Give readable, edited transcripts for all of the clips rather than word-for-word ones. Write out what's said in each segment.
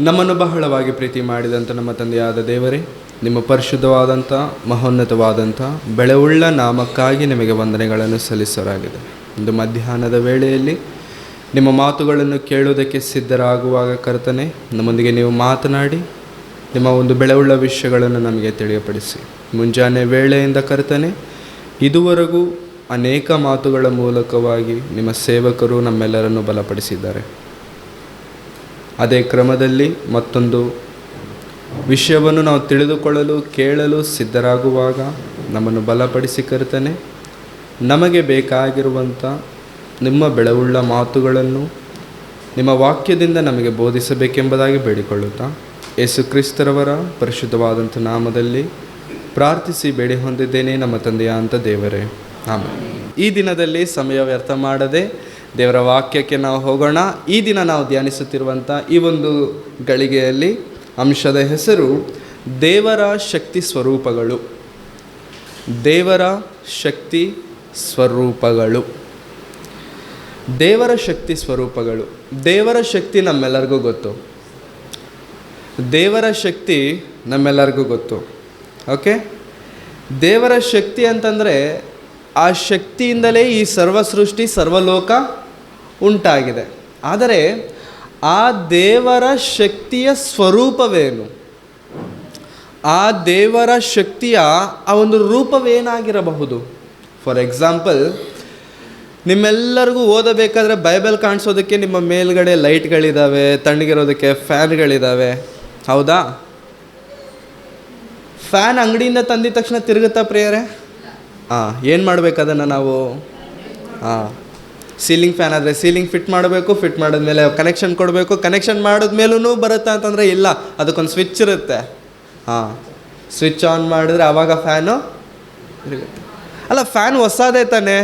ನಮ್ಮನ್ನು ಬಹಳವಾಗಿ ಪ್ರೀತಿ ಮಾಡಿದಂಥ ನಮ್ಮ ತಂದೆಯಾದ ದೇವರೇ, ನಿಮ್ಮ ಪರಿಶುದ್ಧವಾದಂಥ ಮಹೋನ್ನತವಾದಂಥ ಬೆಳೆವುಳ್ಳ ನಾಮಕ್ಕಾಗಿ ನಿಮಗೆ ವಂದನೆಗಳನ್ನು ಸಲ್ಲಿಸಲಾಗಿದೆ. ಇಂದು ಮಧ್ಯಾಹ್ನದ ವೇಳೆಯಲ್ಲಿ ನಿಮ್ಮ ಮಾತುಗಳನ್ನು ಕೇಳುವುದಕ್ಕೆ ಸಿದ್ಧರಾಗುವಾಗ ಕರ್ತನೆ, ನಮ್ಮೊಂದಿಗೆ ನೀವು ಮಾತನಾಡಿ ನಿಮ್ಮ ಒಂದು ಬೆಳೆವುಳ್ಳ ವಿಷಯಗಳನ್ನು ನಮಗೆ ತಿಳಿಯಪಡಿಸಿ. ಮುಂಜಾನೆ ವೇಳೆಯಿಂದ ಕರ್ತನೆ, ಇದುವರೆಗೂ ಅನೇಕ ಮಾತುಗಳ ಮೂಲಕವಾಗಿ ನಿಮ್ಮ ಸೇವಕರು ನಮ್ಮೆಲ್ಲರನ್ನು ಬಲಪಡಿಸಿದ್ದಾರೆ. ಅದೇ ಕ್ರಮದಲ್ಲಿ ಮತ್ತೊಂದು ವಿಷಯವನ್ನು ನಾವು ತಿಳಿದುಕೊಳ್ಳಲು ಕೇಳಲು ಸಿದ್ಧರಾಗುವಾಗ ನಮ್ಮನ್ನು ಬಲಪಡಿಸಿ ಕರ್ತನೆ, ನಮಗೆ ಬೇಕಾಗಿರುವಂಥ ನಿಮ್ಮ ಬೆಳವುಳ್ಳ ಮಾತುಗಳನ್ನು ನಿಮ್ಮ ವಾಕ್ಯದಿಂದ ನಮಗೆ ಬೋಧಿಸಬೇಕೆಂಬುದಾಗಿ ಬೇಡಿಕೊಳ್ಳುತ್ತಾ ಯೇಸು ಕ್ರಿಸ್ತರವರ ಪರಿಶುದ್ಧವಾದಂಥ ನಾಮದಲ್ಲಿ ಪ್ರಾರ್ಥಿಸಿ ಬೇಡಿ ಹೊಂದಿದ್ದೇನೆ ನಮ್ಮ ತಂದೆಯ ಅಂತ ದೇವರೇ, ಆಮೇಲೆ. ಈ ದಿನದಲ್ಲಿ ಸಮಯ ವ್ಯರ್ಥ ಮಾಡದೆ ದೇವರ ವಾಕ್ಯಕ್ಕೆ ನಾವು ಹೋಗೋಣ. ಈ ದಿನ ನಾವು ಧ್ಯಾನಿಸುತ್ತಿರುವಂಥ ಈ ಒಂದು ಗಳಿಗೆಯಲ್ಲಿ ಅಂಶದ ಹೆಸರು ದೇವರ ಶಕ್ತಿ ಸ್ವರೂಪಗಳು. ದೇವರ ಶಕ್ತಿ ಸ್ವರೂಪಗಳು. ದೇವರ ಶಕ್ತಿ ಸ್ವರೂಪಗಳು. ದೇವರ ಶಕ್ತಿ ನಮ್ಮೆಲ್ಲರಿಗೂ ಗೊತ್ತು. ದೇವರ ಶಕ್ತಿ ನಮ್ಮೆಲ್ಲರಿಗೂ ಗೊತ್ತು. ಓಕೆ, ದೇವರ ಶಕ್ತಿ ಅಂತಂದರೆ ಆ ಶಕ್ತಿಯಿಂದಲೇ ಈ ಸರ್ವ ಸೃಷ್ಟಿ ಸರ್ವಲೋಕ ಉಂಟಾಗಿದೆ. ಆದರೆ ಆ ದೇವರ ಶಕ್ತಿಯ ಸ್ವರೂಪವೇನು? ಆ ದೇವರ ಶಕ್ತಿಯ ಆ ಒಂದು ರೂಪವೇನಾಗಿರಬಹುದು? ಫಾರ್ ಎಕ್ಸಾಂಪಲ್, ನಿಮ್ಮೆಲ್ಲರಿಗೂ ಓದಬೇಕಾದ್ರೆ ಬೈಬಲ್ ಕಾಣಿಸೋದಕ್ಕೆ ನಿಮ್ಮ ಮೇಲ್ಗಡೆ ಲೈಟ್ಗಳಿದ್ದಾವೆ, ತಣ್ಣಗಿರೋದಕ್ಕೆ ಫ್ಯಾನ್ಗಳಿದ್ದಾವೆ, ಹೌದಾ? ಫ್ಯಾನ್ ಅಂಗಡಿಯಿಂದ ತಂದಿದ ತಕ್ಷಣ ತಿರುಗುತ್ತಾ ಪ್ರಿಯರೇ? ಏನು ಮಾಡಬೇಕು ಅದನ್ನು ನಾವು? ಸೀಲಿಂಗ್ ಫ್ಯಾನ್ ಆದರೆ ಸೀಲಿಂಗ್ ಫಿಟ್ ಮಾಡಬೇಕು, ಫಿಟ್ ಮಾಡಿದ್ಮೇಲೆ ಕನೆಕ್ಷನ್ ಕೊಡಬೇಕು, ಕನೆಕ್ಷನ್ ಮಾಡಿದ್ಮೇಲೂ ಬರುತ್ತಾ ಅಂತಂದರೆ ಇಲ್ಲ, ಅದಕ್ಕೊಂದು ಸ್ವಿಚ್ ಇರುತ್ತೆ. ಸ್ವಿಚ್ ಆನ್ ಮಾಡಿದ್ರೆ ಆವಾಗ ಫ್ಯಾನು ತಿರುಗುತ್ತೆ. ಅಲ್ಲ, ಫ್ಯಾನ್ ಹೊಸದೇ ತಾನೆ,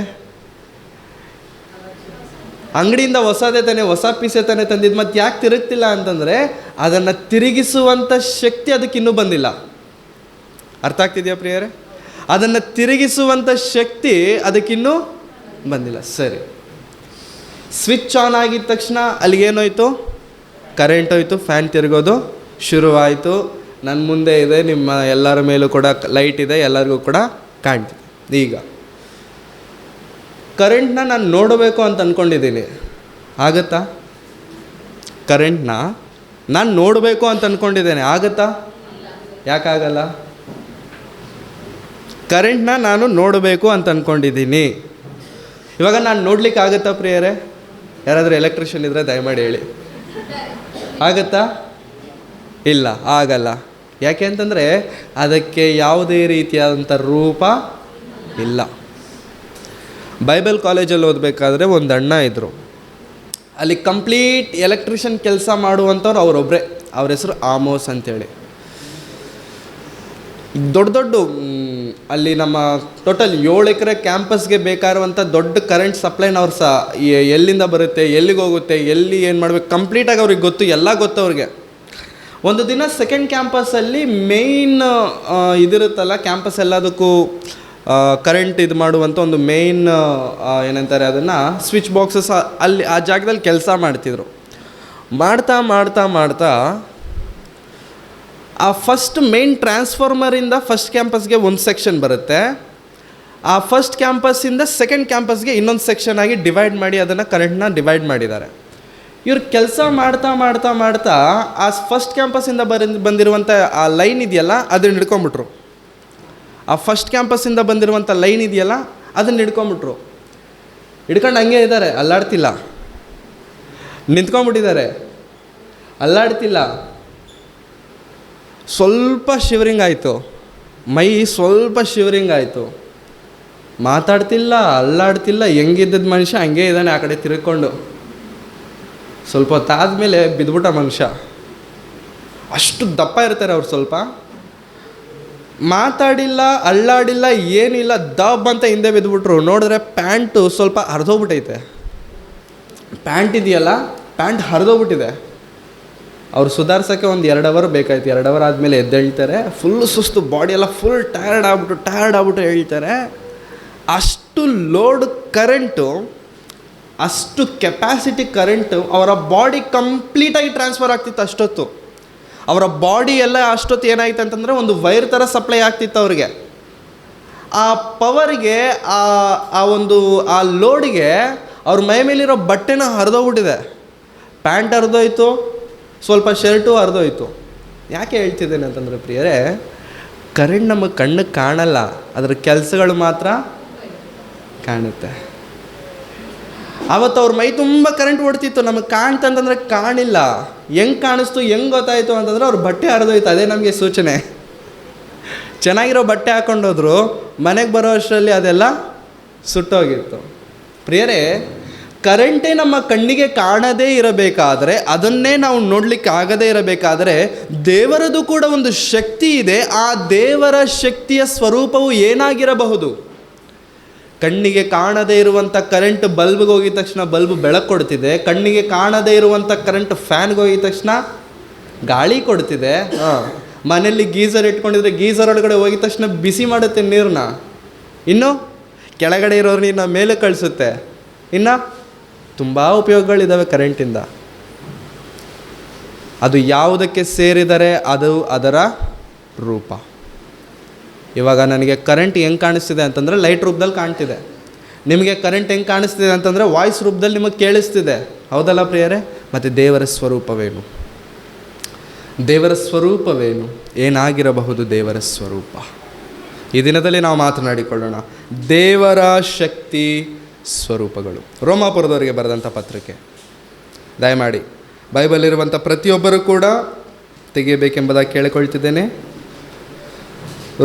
ಅಂಗಡಿಯಿಂದ ಹೊಸದೇ ತಾನೆ, ಹೊಸ ಪೀಸೇ ತಾನೆ ತಂದಿದ್ದು, ಮತ್ತು ಯಾಕೆ ತಿರುಗ್ತಿಲ್ಲ ಅಂತಂದರೆ ಅದನ್ನು ತಿರುಗಿಸುವಂಥ ಶಕ್ತಿ ಅದಕ್ಕಿನ್ನೂ ಬಂದಿಲ್ಲ. ಅರ್ಥ ಆಗ್ತಿದೆಯಾ ಪ್ರಿಯರೇ? ಅದನ್ನು ತಿರುಗಿಸುವಂಥ ಶಕ್ತಿ ಅದಕ್ಕಿನ್ನೂ ಬಂದಿಲ್ಲ. ಸರಿ, ಸ್ವಿಚ್ ಆನ್ ಆಗಿದ ತಕ್ಷಣ ಅಲ್ಲಿಗೇನೋಯ್ತು? ಕರೆಂಟ್ ಹೋಯ್ತು, ಫ್ಯಾನ್ ತಿರುಗೋದು ಶುರುವಾಯಿತು. ನನ್ನ ಮುಂದೆ ಇದೆ, ನಿಮ್ಮ ಎಲ್ಲರ ಮೇಲೂ ಕೂಡ ಲೈಟ್ ಇದೆ, ಎಲ್ಲರಿಗೂ ಕೂಡ ಕಾಣ್ತಿದೆ. ಈಗ ಕರೆಂಟ್ನ ನಾನು ನೋಡಬೇಕು ಅಂತ ಅಂದ್ಕೊಂಡಿದ್ದೀನಿ, ಆಗುತ್ತಾ? ಕರೆಂಟ್ನ ನಾನು ನೋಡಬೇಕು ಅಂತ ಅಂದ್ಕೊಂಡಿದ್ದೇನೆ, ಆಗುತ್ತಾ? ಯಾಕಾಗಲ್ಲ? ಕರೆಂಟ್ನ ನಾನು ನೋಡಬೇಕು ಅಂತ ಅಂದ್ಕೊಂಡಿದ್ದೀನಿ. ಇವಾಗ ನಾನು ನೋಡ್ಲಿಕ್ಕೆ ಆಗುತ್ತಾ ಪ್ರಿಯರೇ? ಯಾರಾದರೂ ಎಲೆಕ್ಟ್ರಿಷಿಯನ್ ಇದ್ದರೆ ದಯಮಾಡಿ ಹೇಳಿ, ಆಗುತ್ತಾ? ಇಲ್ಲ, ಆಗಲ್ಲ. ಯಾಕೆ ಅಂತಂದರೆ ಅದಕ್ಕೆ ಯಾವುದೇ ರೀತಿಯಾದಂಥ ರೂಪ ಇಲ್ಲ. ಬೈಬಲ್ ಕಾಲೇಜಲ್ಲಿ ಓದಬೇಕಾದ್ರೆ ಒಂದು ಅಣ್ಣ ಇದ್ದರು, ಅಲ್ಲಿ ಕಂಪ್ಲೀಟ್ ಎಲೆಕ್ಟ್ರಿಷಿಯನ್ ಕೆಲಸ ಮಾಡುವಂಥವ್ರು ಅವರೊಬ್ಬರೇ. ಅವ್ರ ಹೆಸರು ಆಮೋಸ್ ಅಂತೇಳಿ. ದೊಡ್ಡ ಅಲ್ಲಿ ನಮ್ಮ ಟೋಟಲ್ 7 ಎಕರೆ ಕ್ಯಾಂಪಸ್ಗೆ ಬೇಕಾಗಿರುವಂಥ ದೊಡ್ಡ ಕರೆಂಟ್ ಸಪ್ಲೈನ ಅವ್ರು ಎಲ್ಲಿಂದ ಬರುತ್ತೆ, ಎಲ್ಲಿಗೆ ಹೋಗುತ್ತೆ, ಎಲ್ಲಿ ಏನು ಮಾಡಬೇಕು ಕಂಪ್ಲೀಟಾಗಿ ಅವ್ರಿಗೆ ಗೊತ್ತು, ಎಲ್ಲ ಗೊತ್ತು ಅವ್ರಿಗೆ. ಒಂದು ದಿನ ಸೆಕೆಂಡ್ ಕ್ಯಾಂಪಸ್ಸಲ್ಲಿ ಮೇಯ್ನ್ ಇದಿರುತ್ತಲ್ಲ, ಕ್ಯಾಂಪಸ್ ಎಲ್ಲದಕ್ಕೂ ಕರೆಂಟ್ ಇದು ಮಾಡುವಂಥ ಒಂದು ಮೇಯ್ನ್ ಏನಂತಾರೆ ಅದನ್ನು, ಸ್ವಿಚ್ ಬಾಕ್ಸಸ್ ಅಲ್ಲಿ ಆ ಜಾಗದಲ್ಲಿ ಕೆಲಸ ಮಾಡ್ತಿದ್ರು. ಮಾಡ್ತಾ ಮಾಡ್ತಾ ಮಾಡ್ತಾ ಆ ಫಸ್ಟ್ ಮೇನ್ ಟ್ರಾನ್ಸ್ಫಾರ್ಮರಿಂದ ಫಸ್ಟ್ ಕ್ಯಾಂಪಸ್ಗೆ ಒಂದು ಸೆಕ್ಷನ್ ಬರುತ್ತೆ. ಆ ಫಸ್ಟ್ ಕ್ಯಾಂಪಸ್ಸಿಂದ ಸೆಕೆಂಡ್ ಕ್ಯಾಂಪಸ್ಗೆ ಇನ್ನೊಂದು ಸೆಕ್ಷನ್ ಆಗಿ ಡಿವೈಡ್ ಮಾಡಿ ಅದನ್ನು ಕರೆಂಟ್ನ ಡಿವೈಡ್ ಮಾಡಿದ್ದಾರೆ. ಇವ್ರು ಕೆಲಸ ಮಾಡ್ತಾ ಮಾಡ್ತಾ ಮಾಡ್ತಾ ಆ ಫಸ್ಟ್ ಕ್ಯಾಂಪಸ್ಸಿಂದ ಬಂದಿರುವಂಥ ಆ ಲೈನ್ ಇದೆಯಲ್ಲ ಅದನ್ನು ಹಿಡ್ಕೊಂಬಿಟ್ರು. ಆ ಫಸ್ಟ್ ಕ್ಯಾಂಪಸ್ಸಿಂದ ಬಂದಿರುವಂಥ ಲೈನ್ ಇದೆಯಲ್ಲ ಅದನ್ನು ಹಿಡ್ಕೊಂಬಿಟ್ರು. ಹಿಡ್ಕೊಂಡು ಹಂಗೆ ಇದ್ದಾರೆ, ಅಲ್ಲಾಡ್ತಿಲ್ಲ. ನಿಂತ್ಕೊಂಡ್ಬಿಟ್ಟಿದ್ದಾರೆ, ಅಲ್ಲಾಡ್ತಿಲ್ಲ. ಸ್ವಲ್ಪ ಶಿವರಿಂಗ್ ಆಯಿತು, ಮೈ ಸ್ವಲ್ಪ ಶಿವರಿಂಗ್ ಆಯಿತು. ಮಾತಾಡ್ತಿಲ್ಲ, ಅಲ್ಲಾಡ್ತಿಲ್ಲ, ಹೆಂಗಿದ್ದದ ಮನುಷ್ಯ ಹಂಗೆ ಇದ್ದಾನೆ ಆ ಕಡೆ ತಿರ್ಕೊಂಡು. ಸ್ವಲ್ಪ ಹೊತ್ತಾದಮೇಲೆ ಬಿದ್ದುಬಿಟ್ಟ ಮನುಷ್ಯ. ಅಷ್ಟು ದಪ್ಪ ಇರ್ತಾರೆ ಅವ್ರು. ಸ್ವಲ್ಪ ಮಾತಾಡಿಲ್ಲ, ಅಲ್ಲಾಡಿಲ್ಲ, ಏನಿಲ್ಲ, ದಬ್ ಅಂತ ಹಿಂದೆ ಬಿದ್ದುಬಿಟ್ರು. ನೋಡಿದ್ರೆ ಪ್ಯಾಂಟು ಸ್ವಲ್ಪ ಹರಿದೋಗ್ಬಿಟ್ಟೈತೆ. ಪ್ಯಾಂಟ್ ಇದೆಯಲ್ಲ, ಪ್ಯಾಂಟ್ ಹರಿದೋಗ್ಬಿಟ್ಟಿದೆ. ಅವ್ರು ಸುಧಾರ್ಸೋಕ್ಕೆ ಒಂದು 2 ಅವರ್ ಬೇಕಾಯ್ತು. 2 ಅವರ್ ಆದಮೇಲೆ ಎದ್ದೇಳ್ತಾರೆ. ಫುಲ್ ಸುಸ್ತು, ಬಾಡಿ ಎಲ್ಲ ಫುಲ್ ಟಯರ್ಡ್ ಆಗ್ಬಿಟ್ಟು ಹೇಳ್ತಾರೆ. ಅಷ್ಟು ಲೋಡ್ ಕರೆಂಟು, ಅಷ್ಟು ಕೆಪಾಸಿಟಿ ಕರೆಂಟು ಅವರ ಬಾಡಿ ಕಂಪ್ಲೀಟಾಗಿ ಟ್ರಾನ್ಸ್ಫರ್ ಆಗ್ತಿತ್ತು ಅಷ್ಟೊತ್ತು. ಅವರ ಬಾಡಿ ಎಲ್ಲ ಅಷ್ಟೊತ್ತು ಏನಾಯ್ತು ಅಂತಂದರೆ ಒಂದು ವೈರ್ ಥರ ಸಪ್ಲೈ ಆಗ್ತಿತ್ತು ಅವ್ರಿಗೆ. ಆ ಪವರ್ಗೆ ಆ ಲೋಡಿಗೆ ಅವ್ರ ಮೈ ಮೇಲಿರೋ ಬಟ್ಟೆನ ಹರಿದೋಗ್ಬಿಟ್ಟಿದೆ. ಪ್ಯಾಂಟ್ ಹರಿದೋಯ್ತು, ಸ್ವಲ್ಪ ಶರ್ಟು ಹರಿದೋಯ್ತು. ಯಾಕೆ ಹೇಳ್ತಿದ್ದೇನೆ ಅಂತಂದರೆ ಪ್ರಿಯರೇ, ಕರೆಂಟ್ ನಮ್ಮ ಕಣ್ಣಿಗೆ ಕಾಣಲ್ಲ, ಅದರ ಕೆಲಸಗಳು ಮಾತ್ರ ಕಾಣುತ್ತೆ. ಆವತ್ತು ಅವ್ರ ಮೈ ತುಂಬ ಕರೆಂಟ್ ಓಡ್ತಿತ್ತು, ನಮಗೆ ಕಾಣ್ತಂತಂದರೆ ಕಾಣಿಲ್ಲ. ಹೆಂಗೆ ಕಾಣಿಸ್ತು, ಹೆಂಗೆ ಗೊತ್ತಾಯಿತು ಅಂತಂದರೆ ಅವ್ರ ಬಟ್ಟೆ ಹರಿದೋಯ್ತು. ಅದೇ ನಮಗೆ ಸೂಚನೆ. ಚೆನ್ನಾಗಿರೋ ಬಟ್ಟೆ ಹಾಕ್ಕೊಂಡೋದ್ರು, ಮನೆಗೆ ಬರೋ ಅಷ್ಟರಲ್ಲಿ ಅದೆಲ್ಲ ಸುಟ್ಟೋಗಿತ್ತು. ಪ್ರಿಯರೇ, ಕರೆಂಟೇ ನಮ್ಮ ಕಣ್ಣಿಗೆ ಕಾಣದೇ ಇರಬೇಕಾದರೆ, ಅದನ್ನೇ ನಾವು ನೋಡಲಿಕ್ಕೆ ಆಗದೇ ಇರಬೇಕಾದರೆ, ದೇವರದು ಕೂಡ ಒಂದು ಶಕ್ತಿ ಇದೆ. ಆ ದೇವರ ಶಕ್ತಿಯ ಸ್ವರೂಪವು ಏನಾಗಿರಬಹುದು? ಕಣ್ಣಿಗೆ ಕಾಣದೇ ಇರುವಂಥ ಕರೆಂಟ್ ಬಲ್ಬ್ಗೆ ಹೋಗಿದ ತಕ್ಷಣ ಬಲ್ಬ್ ಬೆಳಕು ಕೊಡ್ತಿದೆ. ಕಣ್ಣಿಗೆ ಕಾಣದೇ ಇರುವಂಥ ಕರೆಂಟ್ ಫ್ಯಾನ್ಗೆ ಹೋಗಿದ ತಕ್ಷಣ ಗಾಳಿ ಕೊಡ್ತಿದೆ. ಮನೆಯಲ್ಲಿ ಗೀಝರ್ ಇಟ್ಕೊಂಡಿದ್ರೆ ಗೀಝರ್ ಒಳಗಡೆ ಹೋಗಿದ ತಕ್ಷಣ ಬಿಸಿ ಮಾಡುತ್ತೆ ನೀರನ್ನ. ಇನ್ನು ಕೆಳಗಡೆ ಇರೋರು ನೀರನ್ನ ಮೇಲೆ ಕಳಿಸುತ್ತೆ. ಇನ್ನು ತುಂಬ ಉಪಯೋಗಗಳಿದ್ದಾವೆ ಕರೆಂಟಿಂದ. ಅದು ಯಾವುದಕ್ಕೆ ಸೇರಿದರೆ ಅದು ಅದರ ರೂಪ. ಇವಾಗ ನನಗೆ ಕರೆಂಟ್ ಹೆಂಗೆ ಕಾಣಿಸ್ತಿದೆ ಅಂತಂದರೆ ಲೈಟ್ ರೂಪದಲ್ಲಿ ಕಾಣ್ತಿದೆ. ನಿಮಗೆ ಕರೆಂಟ್ ಹೆಂಗೆ ಕಾಣಿಸ್ತಿದೆ ಅಂತಂದರೆ ವಾಯ್ಸ್ ರೂಪದಲ್ಲಿ ನಿಮಗೆ ಕೇಳಿಸ್ತಿದೆ. ಹೌದಲ್ಲ ಪ್ರಿಯರೇ? ಮತ್ತು ದೇವರ ಸ್ವರೂಪವೇನು? ದೇವರ ಸ್ವರೂಪವೇನು? ಏನಾಗಿರಬಹುದು ದೇವರ ಸ್ವರೂಪ? ಈ ದಿನದಲ್ಲಿ ನಾವು ಮಾತನಾಡಿಕೊಳ್ಳೋಣ. ದೇವರ ಶಕ್ತಿ ಸ್ವರೂಪಗಳು. ರೋಮಾಪುರದವರಿಗೆ ಬರೆದಂಥ ಪತ್ರಿಕೆ, ದಯಮಾಡಿ ಬೈಬಲ್ ಇರುವಂಥ ಪ್ರತಿಯೊಬ್ಬರೂ ಕೂಡ ತೆಗೆಯಬೇಕೆಂಬುದಾಗಿ ಕೇಳಿಕೊಳ್ತಿದ್ದೇನೆ.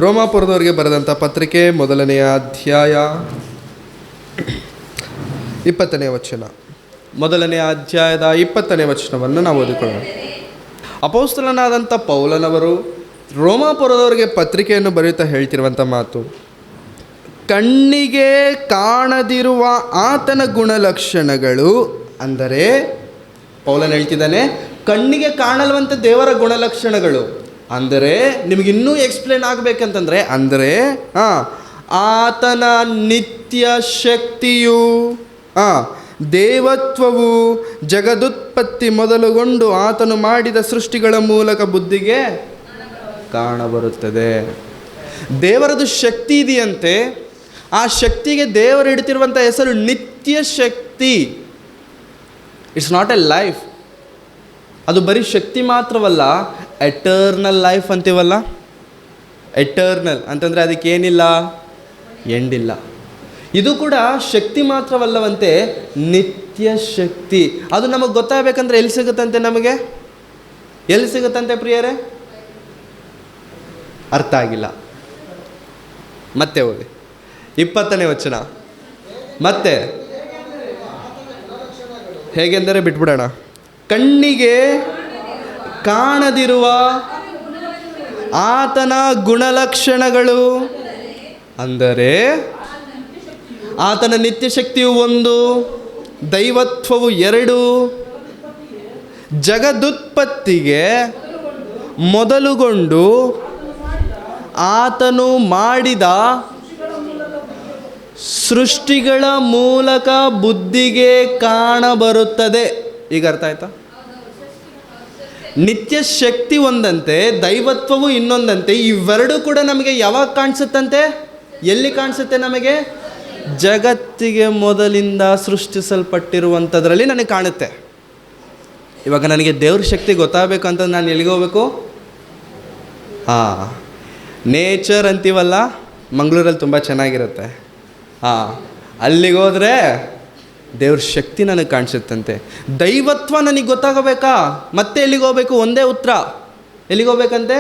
ರೋಮಾಪುರದವರಿಗೆ ಬರೆದಂಥ ಪತ್ರಿಕೆ 1ನೇ ಅಧ್ಯಾಯ 20ನೇ ವಚನ. 1ನೇ ಅಧ್ಯಾಯದ 20ನೇ ವಚನವನ್ನು ನಾವು ಓದಿಕೊಳ್ಳೋಣ. ಅಪೊಸ್ತಲನಾದಂಥ ಪೌಲನವರು ರೋಮಾಪುರದವರಿಗೆ ಪತ್ರಿಕೆಯನ್ನು ಬರೆಯುತ್ತಾ ಹೇಳ್ತಿರುವಂಥ ಮಾತು, ಕಣ್ಣಿಗೆ ಕಾಣದಿರುವ ಆತನ ಗುಣಲಕ್ಷಣಗಳು, ಅಂದರೆ ಪೌಲನ್ ಹೇಳ್ತಿದ್ದಾನೆ ಕಣ್ಣಿಗೆ ಕಾಣಲ್ವಂಥ ದೇವರ ಗುಣಲಕ್ಷಣಗಳು. ಅಂದರೆ ನಿಮಗಿನ್ನೂ ಎಕ್ಸ್ಪ್ಲೇನ್ ಆಗಬೇಕಂತಂದರೆ, ಅಂದರೆ ಆತನ ನಿತ್ಯ ಶಕ್ತಿಯು, ದೇವತ್ವವು ಜಗದುತ್ಪತ್ತಿ ಮೊದಲುಗೊಂಡು ಆತನು ಮಾಡಿದ ಸೃಷ್ಟಿಗಳ ಮೂಲಕ ಬುದ್ಧಿಗೆ ಕಾಣಬರುತ್ತದೆ. ದೇವರದು ಶಕ್ತಿ ಇದೆಯಂತೆ. ಆ ಶಕ್ತಿಗೆ ದೇವರು ಇಡ್ತಿರುವಂಥ ಹೆಸರು ನಿತ್ಯ ಶಕ್ತಿ. It's not a life. ಅದು ಬರೀ ಶಕ್ತಿ ಮಾತ್ರವಲ್ಲ, ಎಟರ್ನಲ್ ಲೈಫ್ ಅಂತೀವಲ್ಲ. ಎಟರ್ನಲ್ ಅಂತಂದರೆ ಅದಕ್ಕೇನಿಲ್ಲ, ಎಂಡಿಲ್ಲ. ಇದು ಕೂಡ ಶಕ್ತಿ ಮಾತ್ರವಲ್ಲವಂತೆ, ನಿತ್ಯ ಶಕ್ತಿ. ಅದು ನಮಗೆ ಗೊತ್ತಾಗಬೇಕಂದ್ರೆ ಎಲ್ಲಿ ಸಿಗುತ್ತಂತೆ? ನಮಗೆ ಎಲ್ಲಿ ಸಿಗುತ್ತಂತೆ ಪ್ರಿಯರೇ? ಅರ್ಥ ಆಗಿಲ್ಲ. ಮತ್ತೆ ಓದಿ 20ನೇ ವಚನ. ಮತ್ತೆ ಹೇಗೆಂದರೆ ಬಿಟ್ಬಿಡೋಣ. ಕಣ್ಣಿಗೆ ಕಾಣದಿರುವ ಆತನ ಗುಣಲಕ್ಷಣಗಳು, ಅಂದರೆ ಆತನ ನಿತ್ಯ ಶಕ್ತಿಯು 1, ದೈವತ್ವವು 2, ಜಗದುತ್ಪತ್ತಿಗೆ ಮೊದಲುಗೊಂಡು ಆತನು ಮಾಡಿದ ಸೃಷ್ಟಿಗಳ ಮೂಲಕ ಬುದ್ಧಿಗೆ ಕಾಣಬರುತ್ತದೆ. ಈಗ ಅರ್ಥ ಆಯ್ತಾ? ನಿತ್ಯ ಶಕ್ತಿ ಒಂದಂತೆ, ದೈವತ್ವವು ಇನ್ನೊಂದಂತೆ. ಇವೆರಡೂ ಕೂಡ ನಮಗೆ ಯಾವಾಗ ಕಾಣಿಸುತ್ತಂತೆ? ಎಲ್ಲಿ ಕಾಣಿಸುತ್ತೆ ನಮಗೆ? ಜಗತ್ತಿಗೆ ಮೊದಲಿಂದ ಸೃಷ್ಟಿಸಲ್ಪಟ್ಟಿರುವಂಥದ್ರಲ್ಲಿ ನನಗೆ ಕಾಣುತ್ತೆ. ಇವಾಗ ನನಗೆ ದೇವ್ರ ಶಕ್ತಿ ಗೊತ್ತಾಗಬೇಕು ಅಂತ ನಾನು ಎಲ್ಲಿಗೆ ಹೋಗ್ಬೇಕು? ನೇಚರ್ ಅಂತೀವಲ್ಲ, ಮಂಗಳೂರಲ್ಲಿ ತುಂಬ ಚೆನ್ನಾಗಿರುತ್ತೆ. ಅಲ್ಲಿಗೆ ಹೋದರೆ ದೇವ್ರ ಶಕ್ತಿ ನನಗೆ ಕಾಣಿಸುತ್ತಂತೆ. ದೈವತ್ವ ನನಗೆ ಗೊತ್ತಾಗಬೇಕಾ? ಮತ್ತೆ ಎಲ್ಲಿಗೆ ಹೋಗ್ಬೇಕು? ಒಂದೇ ಉತ್ತರ. ಎಲ್ಲಿಗೆ ಹೋಗ್ಬೇಕಂತೆ?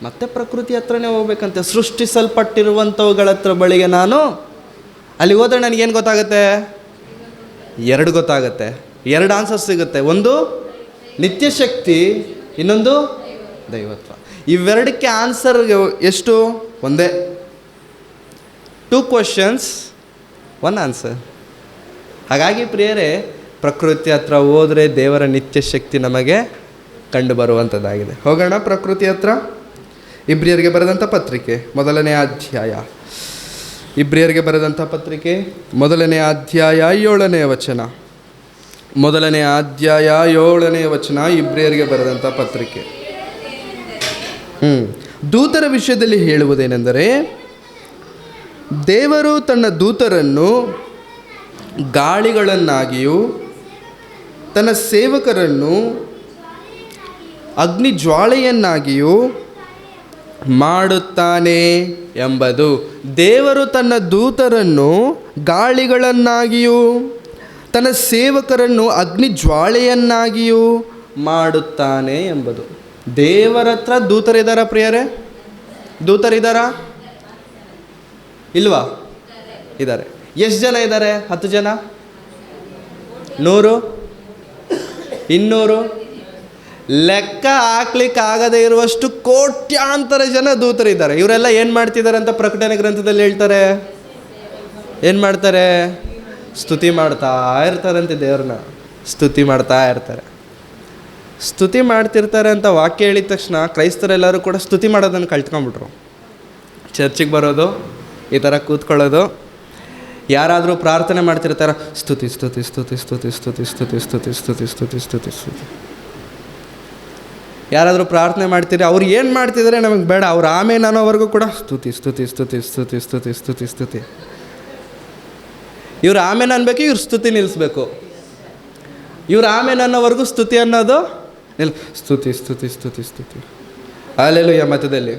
ಮತ್ತೆ ಪ್ರಕೃತಿ ಹತ್ರನೇ ಹೋಗ್ಬೇಕಂತೆ. ಸೃಷ್ಟಿಸಲ್ಪಟ್ಟಿರುವಂಥವುಗಳ ಹತ್ರ ಬಳಿಗೆ ನಾನು ಅಲ್ಲಿಗೆ ಹೋದರೆ ನನಗೇನು ಗೊತ್ತಾಗುತ್ತೆ? 2 ಗೊತ್ತಾಗುತ್ತೆ. 2 ಆನ್ಸರ್ ಸಿಗುತ್ತೆ. ಒಂದು ನಿತ್ಯ ಶಕ್ತಿ, ಇನ್ನೊಂದು ದೈವತ್ವ. ಇವೆರಡಕ್ಕೆ ಆನ್ಸರ್ ಎಷ್ಟು? ಒಂದೇ. 2 questions 1 ಆನ್ಸರ್. ಹಾಗಾಗಿ ಪ್ರಿಯರೇ, ಪ್ರಕೃತಿ ಹತ್ರ ಹೋದರೆ ದೇವರ ನಿತ್ಯ ಶಕ್ತಿ ನಮಗೆ ಕಂಡು ಬರುವಂಥದ್ದಾಗಿದೆ. ಹೋಗೋಣ ಪ್ರಕೃತಿ ಹತ್ರ. ಇಬ್ರಿಯರಿಗೆ ಬರೆದಂಥ ಪತ್ರಿಕೆ 1ನೇ ಅಧ್ಯಾಯ. ಇಬ್ರಿಯರಿಗೆ ಬರೆದಂಥ ಪತ್ರಿಕೆ 1ನೇ ಅಧ್ಯಾಯ 7ನೇ ವಚನ. 1ನೇ ಅಧ್ಯಾಯ 7ನೇ ವಚನ. ಇಬ್ರಿಯರಿಗೆ ಬರೆದಂಥ ಪತ್ರಿಕೆ ದೂತರ ವಿಷಯದಲ್ಲಿ ಹೇಳುವುದೇನೆಂದರೆ, ದೇವರು ತನ್ನ ದೂತರನ್ನು ಗಾಳಿಗಳನ್ನಾಗಿಯೂ ತನ್ನ ಸೇವಕರನ್ನು ಅಗ್ನಿ ಜ್ವಾಲೆಯನ್ನಾಗಿಯೂ ಮಾಡುತ್ತಾನೆ ಎಂಬುದು. ದೇವರು ತನ್ನ ದೂತರನ್ನು ಗಾಳಿಗಳನ್ನಾಗಿಯೂ ತನ್ನ ಸೇವಕರನ್ನು ಅಗ್ನಿ ಜ್ವಾಲೆಯನ್ನಾಗಿಯೂ ಮಾಡುತ್ತಾನೆ ಎಂಬುದು. ದೇವರ ಹತ್ರ ದೂತರಿದ್ದಾರಾ ಪ್ರಿಯರೇ? ದೂತರಿದ್ದಾರಾ? ಇಲ್ವಾ? ಇದ್ದಾರೆ. ಎಷ್ಟು ಜನ ಇದ್ದಾರೆ? 10 ಜನ, 100, 200, ಲೆಕ್ಕ ಹಾಕ್ಲಿಕ್ಕಾಗದೇ ಇರುವಷ್ಟು ಕೋಟ್ಯಾಂತರ ಜನ ದೂತರಿದ್ದಾರೆ. ಇವರೆಲ್ಲ ಏನು ಮಾಡ್ತಿದ್ದಾರೆ ಅಂತ ಪ್ರಕಟಣೆ ಗ್ರಂಥದಲ್ಲಿ ಹೇಳ್ತಾರೆ. ಏನು ಮಾಡ್ತಾರೆ? ಸ್ತುತಿ ಮಾಡ್ತಾ ಇರ್ತಾರಂತೆ. ದೇವ್ರನ್ನ ಸ್ತುತಿ ಮಾಡ್ತಾ ಇರ್ತಾರೆ. ಸ್ತುತಿ ಮಾಡ್ತಿರ್ತಾರೆ ಅಂತ ವಾಕ್ಯ ಹೇಳಿದ ತಕ್ಷಣ ಕ್ರೈಸ್ತರೆಲ್ಲರೂ ಕೂಡ ಸ್ತುತಿ ಮಾಡೋದನ್ನು ಕಲ್ತ್ಕೊಂಡ್ಬಿಟ್ರು. ಚರ್ಚಿಗೆ ಬರೋದು, ಈ ಥರ ಕೂತ್ಕೊಳ್ಳೋದು, ಯಾರಾದರೂ ಪ್ರಾರ್ಥನೆ ಮಾಡ್ತಿರ್ತಾರೆ, ಸ್ತುತಿ ಸ್ತುತಿ ಸ್ತುತಿ ಸ್ತುತಿ ಸ್ತುತಿ ಸ್ತುತಿ ಸ್ತುತಿ ಸ್ತುತಿ ಸ್ತುತಿ ಸ್ತುತಿ ಸ್ತುತಿ. ಯಾರಾದರೂ ಪ್ರಾರ್ಥನೆ ಮಾಡ್ತೀರಿ, ಅವ್ರು ಏನು ಮಾಡ್ತಿದ್ದಾರೆ ನಮಗೆ ಬೇಡ, ಅವ್ರು ಆಮೇಲೆ ಅನ್ನೋವರೆಗೂ ಕೂಡ ಸ್ತುತಿ ಸ್ತುತಿ ಸ್ತುತಿ ಸ್ತುತಿ ಸ್ತುತಿ ಸ್ತುತಿ ಸ್ತುತಿ. ಇವ್ರು ಆಮೇಲೆ ಅನ್ಬೇಕು, ಇವ್ರು ಸ್ತುತಿ ನಿಲ್ಲಿಸ್ಬೇಕು. ಇವ್ರು ಆಮೇಲೆ ಅನ್ನೋವರೆಗೂ ಸ್ತುತಿ ಅನ್ನೋದು ಸ್ತುತಿ ಸ್ತುತಿ ಸ್ತುತಿ ಸ್ತುತಿ. ಹಲ್ಲೆಲೂಯಾ. ಮಧ್ಯದಲ್ಲಿ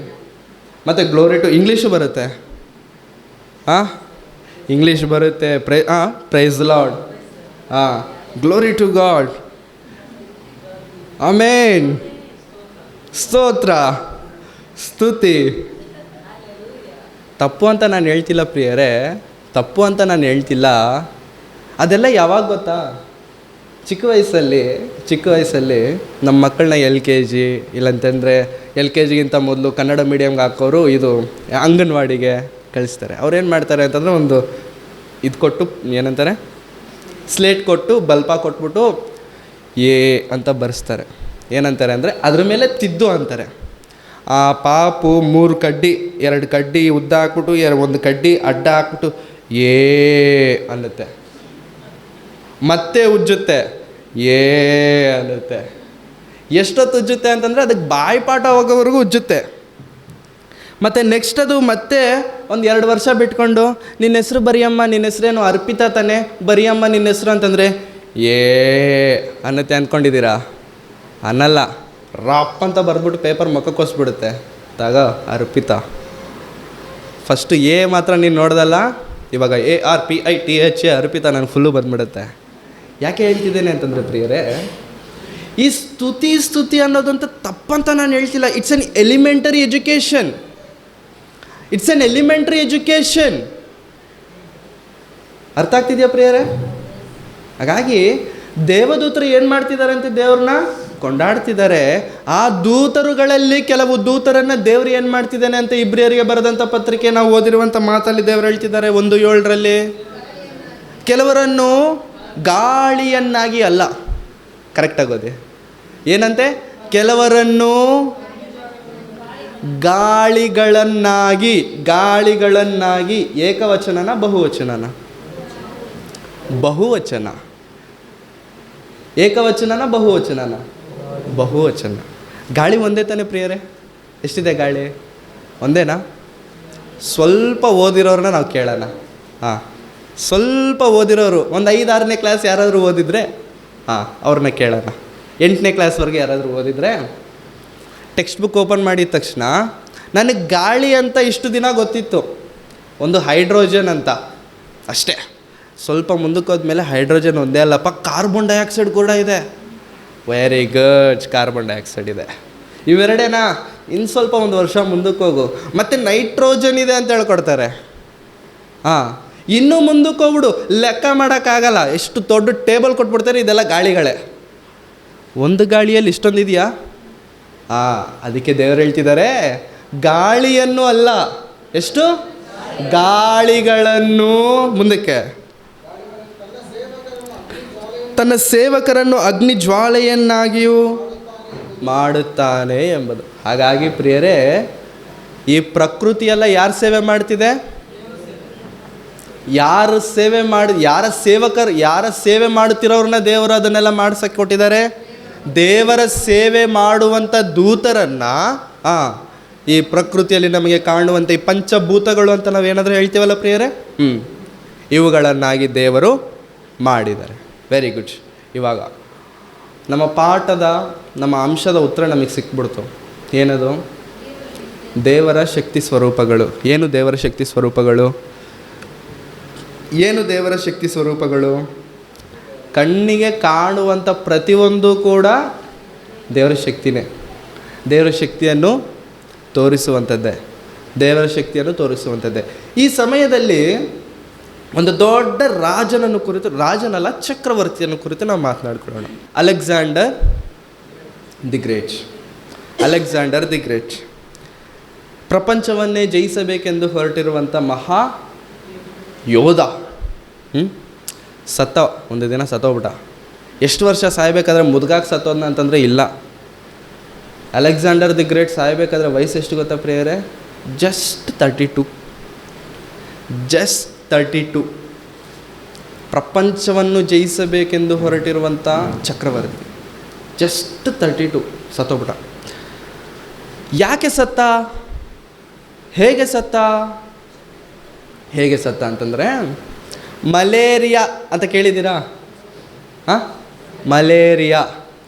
ಮತ್ತು ಗ್ಲೋರಿ ಟು ಇಂಗ್ಲೀಷು ಬರುತ್ತೆ. ಇಂಗ್ಲೀಷ್ ಬರುತ್ತೆ. Praise lord, glory to God, amen, ಸ್ತೋತ್ರ, ಸ್ತುತಿ. ತಪ್ಪು ಅಂತ ನಾನು ಹೇಳ್ತಿಲ್ಲ ಪ್ರಿಯರೇ, ತಪ್ಪು ಅಂತ ನಾನು ಹೇಳ್ತಿಲ್ಲ. ಅದೆಲ್ಲ ಯಾವಾಗ ಗೊತ್ತಾ? ಚಿಕ್ಕ ವಯಸ್ಸಲ್ಲಿ ನಮ್ಮ ಮಕ್ಕಳನ್ನ LKG ಇಲ್ಲಂತಂದರೆ LKGಗಿಂತ ಮೊದಲು ಕನ್ನಡ ಮೀಡಿಯಮ್ಗೆ ಹಾಕೋರು ಇದು ಅಂಗನವಾಡಿಗೆ ಕಳಿಸ್ತಾರೆ. ಅವ್ರೇನು ಮಾಡ್ತಾರೆ ಅಂತಂದರೆ, ಒಂದು ಇದು ಕೊಟ್ಟು, ಏನಂತಾರೆ, ಸ್ಲೇಟ್ ಕೊಟ್ಟು ಬಲ್ಪ ಕೊಟ್ಬಿಟ್ಟು ಏ ಅಂತ ಬರೆಸ್ತಾರೆ. ಏನಂತಾರೆ ಅಂದರೆ ಅದ್ರ ಮೇಲೆ ತಿದ್ದು ಅಂತಾರೆ. ಆ ಪಾಪು 3 ಕಡ್ಡಿ 2 ಕಡ್ಡಿ ಉದ್ದ ಹಾಕ್ಬಿಟ್ಟು 1 ಕಡ್ಡಿ ಅಡ್ಡ ಹಾಕ್ಬಿಟ್ಟು ಏ ಅನ್ನುತ್ತೆ. ಮತ್ತೆ ಉಜ್ಜುತ್ತೆ, ಏ ಅನ್ನುತ್ತೆ. ಎಷ್ಟೊತ್ತು ಉಜ್ಜುತ್ತೆ ಅಂತಂದರೆ ಅದಕ್ಕೆ ಬಾಯಿಪಾಠ ಹೋಗೋವರೆಗೂ ಉಜ್ಜುತ್ತೆ. ಮತ್ತು ನೆಕ್ಸ್ಟ್ ಅದು ಮತ್ತೆ ಒಂದು 2 ವರ್ಷ ಬಿಟ್ಕೊಂಡು, ನಿನ್ನ ಹೆಸರು ಬರಿಯಮ್ಮ, ನಿನ್ನ ಹೆಸರೇನು ಅರ್ಪಿತಾ ತಾನೆ, ಬರಿಯಮ್ಮ ನಿನ್ನ ಹೆಸರು ಅಂತಂದರೆ ಏ ಅನ್ನತ್ತೆ. ಅಂದ್ಕೊಂಡಿದ್ದೀರಾ? ಅನ್ನಲ್ಲ. ರಾಪ್ ಅಂತ ಬರ್ಬಿಟ್ಟು ಪೇಪರ್ ಮುಖಕ್ಕೆ ಹೊಸ್ಬಿಡುತ್ತೆ. ತಗೋ ಅರ್ಪಿತಾ. ಫಸ್ಟು ಎ ಮಾತ್ರ ನೀನು ನೋಡ್ದಲ್ಲ, ಇವಾಗ ARPITHA ಅರ್ಪಿತಾ ನನಗೆ ಫುಲ್ಲು ಬಂದ್ಬಿಡುತ್ತೆ. ಯಾಕೆ ಹೇಳ್ತಿದ್ದೇನೆ ಅಂತಂದರೆ ಪ್ರಿಯರೇ, ಈ ಸ್ತುತಿ ಅನ್ನೋದಂತ ತಪ್ಪಂತ ನಾನು ಹೇಳ್ತಿಲ್ಲ. It's an elementary education. ಅರ್ಥ ಆಗ್ತಿದೆಯಾ ಪ್ರಿಯರೇ? ಹಾಗಾಗಿ ದೇವದೂತರು ಏನು ಮಾಡ್ತಿದ್ದಾರೆ ಅಂತ ದೇವ್ರನ್ನ ಕೊಂಡಾಡ್ತಿದ್ದಾರೆ. ಆ ದೂತರುಗಳಲ್ಲಿ ಕೆಲವು ದೂತರನ್ನು ದೇವರು ಏನು ಮಾಡ್ತಿದ್ದಾನೆ ಅಂತ ಇಬ್ರಿಯರಿಗೆ ಬರೆದಂಥ ಪತ್ರಿಕೆ ನಾವು ಓದಿರುವಂಥ ಮಾತಲ್ಲಿ ದೇವರು ಹೇಳ್ತಿದ್ದಾರೆ 1:7 ಕೆಲವರನ್ನು ಗಾಳಿಯನ್ನಾಗಿ ಅಲ್ಲ, ಕರೆಕ್ಟಾಗಿ ಓದಿ. ಏನಂತೆ? ಕೆಲವರನ್ನು ಗಾಳಿಗಳನ್ನಾಗಿ. ಏಕವಚನನ ಬಹುವಚನನ? ಬಹುವಚನ. ಏಕವಚನನ ಬಹುವಚನನ? ಬಹುವಚನ. ಗಾಳಿ ಒಂದೇ ತಾನೆ ಪ್ರಿಯರೇ? ಎಷ್ಟಿದೆ ಗಾಳಿ? ಒಂದೇನಾ? ಸ್ವಲ್ಪ ಓದಿರೋರನ್ನ ನಾವು ಕೇಳೋಣ. ಸ್ವಲ್ಪ ಓದಿರೋರು, ಒಂದು 5-6ನೇ ಕ್ಲಾಸ್ ಯಾರಾದರೂ ಓದಿದರೆ ಅವ್ರನ್ನ ಕೇಳೋಣ. 8ನೇ ಕ್ಲಾಸ್ವರೆಗೆ ಯಾರಾದರೂ ಓದಿದರೆ, ಟೆಕ್ಸ್ಟ್ ಬುಕ್ ಓಪನ್ ಮಾಡಿದ ತಕ್ಷಣ ನನಗೆ ಗಾಳಿ ಅಂತ ಇಷ್ಟು ದಿನ ಗೊತ್ತಿತ್ತು, ಒಂದು ಹೈಡ್ರೋಜನ್ ಅಂತ ಅಷ್ಟೇ. ಸ್ವಲ್ಪ ಮುಂದಕ್ಕೆ ಹೋದ್ಮೇಲೆ ಹೈಡ್ರೋಜನ್ ಒಂದೇ ಅಲ್ಲಪ್ಪ, ಕಾರ್ಬನ್ ಡೈಆಕ್ಸೈಡ್ ಕೂಡ ಇದೆ. ವೆರಿ ಗುಡ್, ಕಾರ್ಬನ್ ಡೈಆಕ್ಸೈಡ್ ಇದೆ. ಇವೆರಡೇನಾ? ಇನ್ನು ಸ್ವಲ್ಪ ಒಂದು ವರ್ಷ ಮುಂದಕ್ಕೆ ಹೋಗು, ಮತ್ತು ನೈಟ್ರೋಜನ್ ಇದೆ ಅಂತ ಹೇಳ್ಕೊಡ್ತಾರೆ. ಇನ್ನೂ ಮುಂದಕ್ಕೆ ಹೋಗ್ಬಿಡು, ಲೆಕ್ಕ ಮಾಡೋಕ್ಕಾಗಲ್ಲ, ಎಷ್ಟು ದೊಡ್ಡ ಟೇಬಲ್ ಕೊಟ್ಬಿಡ್ತಾರೆ. ಇದೆಲ್ಲ ಗಾಳಿಗಳೇ. ಒಂದು ಗಾಳಿಯಲ್ಲಿ ಇಷ್ಟೊಂದು ಇದೆಯಾ? ಅದಕ್ಕೆ ದೇವರು ಹೇಳ್ತಿದ್ದಾರೆ, ಗಾಳಿಯನ್ನು ಅಲ್ಲ, ಎಷ್ಟು ಗಾಳಿಗಳನ್ನು, ಮುಂದಕ್ಕೆ ತನ್ನ ಸೇವಕರನ್ನು ಅಗ್ನಿ ಜ್ವಾಲೆಯನ್ನಾಗಿಯೂ ಮಾಡುತ್ತಾನೆ ಎಂಬುದು. ಹಾಗಾಗಿ ಪ್ರಿಯರೇ, ಈ ಪ್ರಕೃತಿಯೆಲ್ಲ ಯಾರು ಸೇವೆ ಮಾಡ್ತಿದೆ? ಯಾರ ಸೇವೆ ಮಾಡುತ್ತಿರೋರನ್ನ ದೇವರು ಅದನ್ನೆಲ್ಲ ಮಾಡ್ಸಕ್ಕೆ ಕೊಟ್ಟಿದ್ದಾರೆ. ದೇವರ ಸೇವೆ ಮಾಡುವಂಥ ದೂತರನ್ನು ಈ ಪ್ರಕೃತಿಯಲ್ಲಿ ನಮಗೆ ಕಾಣುವಂಥ ಈ ಪಂಚಭೂತಗಳು ಅಂತ ನಾವೇನಾದರೂ ಹೇಳ್ತೀವಲ್ಲ ಪ್ರಿಯರೇ, ಇವುಗಳನ್ನಾಗಿ ದೇವರು ಮಾಡಿದ್ದಾರೆ. Very good. ಇವಾಗ ನಮ್ಮ ಪಾಠದ ನಮ್ಮ ಅಂಶದ ಉತ್ತರ ನಮಗೆ ಸಿಕ್ಬಿಡ್ತು. ಏನದು? ದೇವರ ಶಕ್ತಿ ಸ್ವರೂಪಗಳು. ಏನು ದೇವರ ಶಕ್ತಿ ಸ್ವರೂಪಗಳು? ಏನು ದೇವರ ಶಕ್ತಿ ಸ್ವರೂಪಗಳು? ಕಣ್ಣಿಗೆ ಕಾಣುವಂಥ ಪ್ರತಿಯೊಂದು ಕೂಡ ದೇವರ ಶಕ್ತಿನೇ. ದೇವರ ಶಕ್ತಿಯನ್ನು ತೋರಿಸುವಂಥದ್ದೇ. ದೇವರ ಶಕ್ತಿಯನ್ನು ತೋರಿಸುವಂಥದ್ದೇ. ಈ ಸಮಯದಲ್ಲಿ ಒಂದು ದೊಡ್ಡ ರಾಜನಲ್ಲ ಚಕ್ರವರ್ತಿಯನ್ನು ಕುರಿತು ನಾವು ಮಾತನಾಡ್ಕೊಳ್ಳೋಣ. ಅಲೆಕ್ಸಾಂಡರ್ ದಿ ಗ್ರೇಟ್ ಪ್ರಪಂಚವನ್ನೇ ಜಯಿಸಬೇಕೆಂದು ಹೊರಟಿರುವಂಥ ಮಹಾ ಯೋಧ. ಒಂದು ದಿನ ಸತ್ತೋಗ್ಬಿಟ್ಟ. ಎಷ್ಟು ವರ್ಷ ಸಾಯಬೇಕಾದ್ರೆ ಮುದುಗಾಕ್ ಸತ್ತೋದ್ನ ಅಂತಂದರೆ ಇಲ್ಲ. ಅಲೆಕ್ಸಾಂಡರ್ ದಿ ಗ್ರೇಟ್ ಸಾಯಬೇಕಾದ್ರೆ ವಯಸ್ಸು ಎಷ್ಟು ಗೊತ್ತಾ ಪ್ರಿಯರೇ? ಜಸ್ಟ್ 32. ಪ್ರಪಂಚವನ್ನು ಜಯಿಸಬೇಕೆಂದು ಹೊರಟಿರುವಂಥ ಚಕ್ರವರ್ತಿ ಜಸ್ಟ್ 32 ಸತ್ತೋಗ್ಬಿಟ್ಟ. ಯಾಕೆ ಸತ್ತ? ಹೇಗೆ ಸತ್ತ ಅಂತಂದರೆ ಮಲೇರಿಯಾ ಅಂತ ಕೇಳಿದ್ದೀರಾ? ಮಲೇರಿಯಾ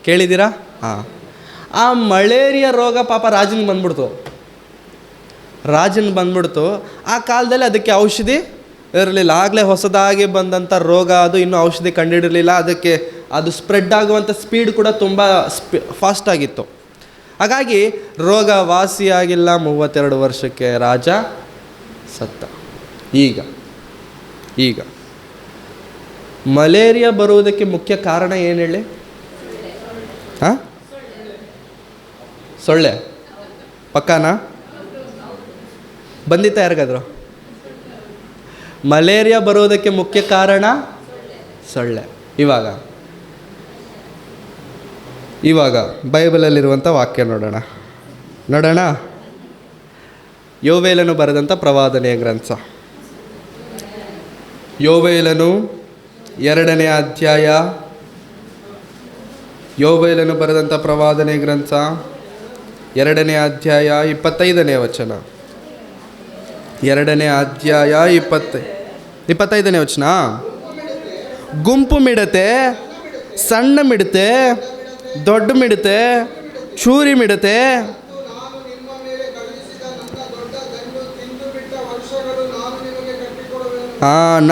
ಕೇಳಿದ್ದೀರಾ? ಆ ಮಲೇರಿಯಾ ರೋಗ ಪಾಪ ರಾಜನಿಗೆ ಬಂದ್ಬಿಡ್ತು. ಆ ಕಾಲದಲ್ಲಿ ಅದಕ್ಕೆ ಔಷಧಿ ಇರಲಿಲ್ಲ. ಆಗಲೇ ಹೊಸದಾಗಿ ಬಂದಂಥ ರೋಗ, ಅದು ಇನ್ನೂ ಔಷಧಿ ಕಂಡುಹಿಡಿರಲಿಲ್ಲ. ಅದಕ್ಕೆ ಅದು ಸ್ಪ್ರೆಡ್ ಆಗುವಂಥ ಸ್ಪೀಡ್ ಕೂಡ ತುಂಬ ಫಾಸ್ಟಾಗಿತ್ತು. ಹಾಗಾಗಿ ರೋಗ ವಾಸಿಯಾಗಿಲ್ಲ. 32 ವರ್ಷಕ್ಕೆ ರಾಜ ಸತ್ತ. ಈಗ ಮಲೇರಿಯಾ ಬರುವುದಕ್ಕೆ ಮುಖ್ಯ ಕಾರಣ ಏನು ಹೇಳಿ? ಸೊಳ್ಳೆ. ಪಕ್ಕಾನಾ? ಬಂದಿತ್ತ ಯಾರಿಗಾದ್ರು? ಮಲೇರಿಯಾ ಬರುವುದಕ್ಕೆ ಮುಖ್ಯ ಕಾರಣ ಸೊಳ್ಳೆ. ಇವಾಗ ಬೈಬಲಲ್ಲಿರುವಂಥ ವಾಕ್ಯ ನೋಡೋಣ. ಯೋವೇಲನು ಬರೆದಂಥ ಪ್ರವಾದನೆಯ ಗ್ರಂಥ. ಯೋವೇಲನು 2ನೇ ಅಧ್ಯಾಯ. ಯೋವೇಲನು ಬರೆದಂಥ ಪ್ರವಾದನೆ ಗ್ರಂಥ 2ನೇ ಅಧ್ಯಾಯ 25ನೇ ವಚನ. 2ನೇ ಅಧ್ಯಾಯ 25ನೇ ವಚನ. ಗುಂಪು ಮಿಡತೆ, ಸಣ್ಣ ಮಿಡತೆ, ದೊಡ್ಡ ಮಿಡತೆ, ಚೂರಿ ಮಿಡತೆ,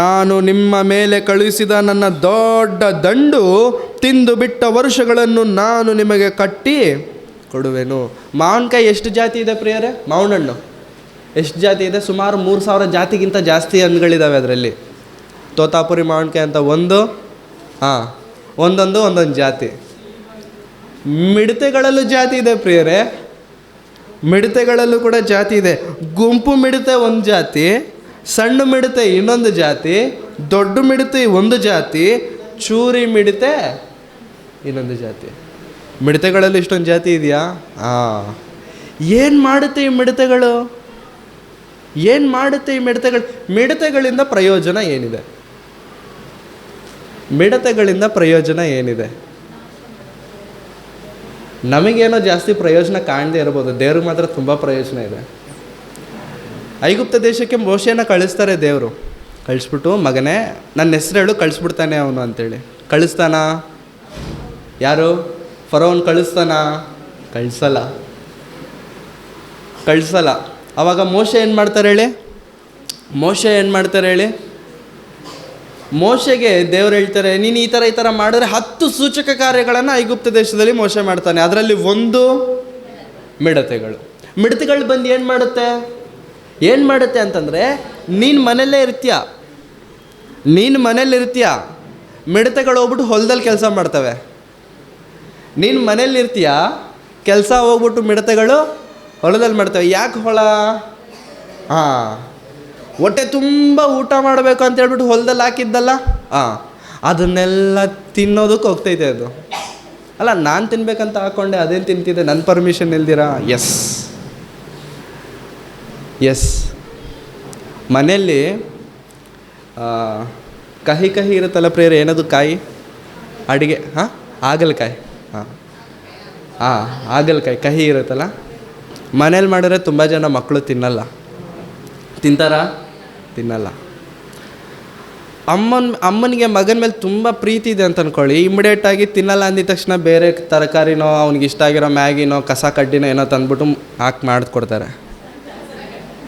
ನಾನು ನಿಮ್ಮ ಮೇಲೆ ಕಳುಹಿಸಿದ ನನ್ನ ದೊಡ್ಡ ದಂಡು ತಿಂದು ಬಿಟ್ಟ ವರ್ಷಗಳನ್ನು ನಾನು ನಿಮಗೆ ಕಟ್ಟಿ ಕೊಡುವೆನು. ಮಾವಿನಕಾಯಿ ಎಷ್ಟು ಜಾತಿ ಇದೆ ಪ್ರಿಯರೇ? ಮಾವಿನ ಹಣ್ಣು ಎಷ್ಟು ಜಾತಿ ಇದೆ? ಸುಮಾರು 3000 ಜಾತಿಗಿಂತ ಜಾಸ್ತಿ ಹಣ್ಣುಗಳಿದ್ದಾವೆ ಅದರಲ್ಲಿ. ತೋತಾಪುರಿ ಮಾವಿನಕಾಯಿ ಅಂತ ಒಂದೊಂದು ಜಾತಿ. ಮಿಡತೆಗಳಲ್ಲೂ ಜಾತಿ ಇದೆ ಪ್ರಿಯರೇ, ಮಿಡತೆಗಳಲ್ಲೂ ಕೂಡ ಜಾತಿ ಇದೆ. ಗುಂಪು ಮಿಡತೆ ಒಂದು ಜಾತಿ, ಸಣ್ಣ ಮಿಡತೆ ಇನ್ನೊಂದು ಜಾತಿ, ದೊಡ್ಡ ಮಿಡತೆ ಒಂದು ಜಾತಿ, ಚೂರಿ ಮಿಡತೆ ಇನ್ನೊಂದು ಜಾತಿ. ಮಿಡತೆಗಳಲ್ಲಿ ಇಷ್ಟೊಂದು ಜಾತಿ ಇದೆಯಾ? ಏನು ಮಾಡುತ್ತೆ ಈ ಮಿಡತೆಗಳು? ಮಿಡತೆಗಳಿಂದ ಪ್ರಯೋಜನ ಏನಿದೆ? ನಮಗೇನೋ ಜಾಸ್ತಿ ಪ್ರಯೋಜನ ಕಾಣದೇ ಇರ್ಬೋದು, ದೇವ್ರಿಗೆ ಮಾತ್ರ ತುಂಬ ಪ್ರಯೋಜನ ಇದೆ. ಐಗುಪ್ತ ದೇಶಕ್ಕೆ ಮೋಶೆನ ಕಳಿಸ್ತಾರೆ ದೇವರು. ಕಳಿಸ್ಬಿಟ್ಟು, ಮಗನೇ ನನ್ನ ಹೆಸರು ಹೇಳು, ಕಳಿಸ್ಬಿಡ್ತಾನೆ ಅವನು ಅಂತೇಳಿ. ಕಳಿಸ್ತಾನ? ಯಾರು? ಫರೋನ್ ಕಳಿಸ್ತಾನ? ಕಳಿಸಲ್ಲ. ಆವಾಗ ಮೋಶೆ ಏನು ಮಾಡ್ತಾರೆ ಹೇಳಿ? ಮೋಶೆಗೆ ದೇವ್ರು ಹೇಳ್ತಾರೆ, ನೀನು ಈ ಥರ ಮಾಡಿದ್ರೆ 10 ಸೂಚಕ ಕಾರ್ಯಗಳನ್ನು ಐಗುಪ್ತ ದೇಶದಲ್ಲಿ ಮೋಶೆ ಮಾಡ್ತಾನೆ. ಅದರಲ್ಲಿ ಒಂದು ಮಿಡತೆಗಳು ಬಂದು ಏನು ಮಾಡುತ್ತೆ ಅಂತಂದರೆ, ನೀನು ಮನೇಲೇ ಇರ್ತೀಯ, ಮಿಡತೆಗಳು ಹೋಗ್ಬಿಟ್ಟು ಹೊಲದಲ್ಲಿ ಕೆಲಸ ಮಾಡ್ತವೆ. ನೀನು ಮನೇಲಿರ್ತೀಯ, ಕೆಲಸ ಹೋಗ್ಬಿಟ್ಟು ಮಿಡತೆಗಳು ಹೊಲದಲ್ಲಿ ಮಾಡ್ತವೆ. ಯಾಕೆ ಹೊಲ? ಹೊಟ್ಟೆ ತುಂಬ ಊಟ ಮಾಡಬೇಕು ಅಂತ ಹೇಳ್ಬಿಟ್ಟು ಹೊಲದಲ್ಲಿ ಹಾಕಿದ್ದಲ್ಲ, ಅದನ್ನೆಲ್ಲ ತಿನ್ನೋದಕ್ಕೆ ಹೋಗ್ತೈತೆ ಅದು. ಅಲ್ಲ, ನಾನು ತಿನ್ಬೇಕಂತ ಹಾಕ್ಕೊಂಡೆ, ಅದೇನು ತಿಂತಿದೆ ನನ್ನ ಪರ್ಮಿಷನ್ ಇಲ್ದಿರಾ? ಎಸ್ ಮನೆಯಲ್ಲಿ ಕಹಿ ಇರುತ್ತಲ್ಲ ಪ್ರೇರೆ, ಏನದು ಕಾಯಿ? ಅಡಿಗೆ ಹಾಗಲಕಾಯಿ. ಹಾಗಲಕಾಯಿ ಕಹಿ ಇರುತ್ತಲ್ಲ, ಮನೇಲಿ ಮಾಡಿದ್ರೆ ತುಂಬ ಜನ ಮಕ್ಕಳು ತಿನ್ನಲ್ಲ. ತಿಂತಾರಾ? ತಿನ್ನಲ್ಲ. ಅಮ್ಮನಿಗೆ ಮಗನ ಮೇಲೆ ತುಂಬ ಪ್ರೀತಿ ಇದೆ ಅಂತ ಅಂದ್ಕೊಳ್ಳಿ, ಇಮಿಡಿಯೇಟಾಗಿ ತಿನ್ನಲ್ಲ ಅಂದಿದ ತಕ್ಷಣ ಬೇರೆ ತರಕಾರಿನೋ ಅವ್ನಿಗೆ ಇಷ್ಟ ಆಗಿರೋ ಮ್ಯಾಗಿನೋ ಕಸ ಕಡ್ಡಿನೋ ಏನೋ ತಂದ್ಬಿಟ್ಟು ಹಾಕಿ ಮಾಡಿಕೊಡ್ತಾರೆ.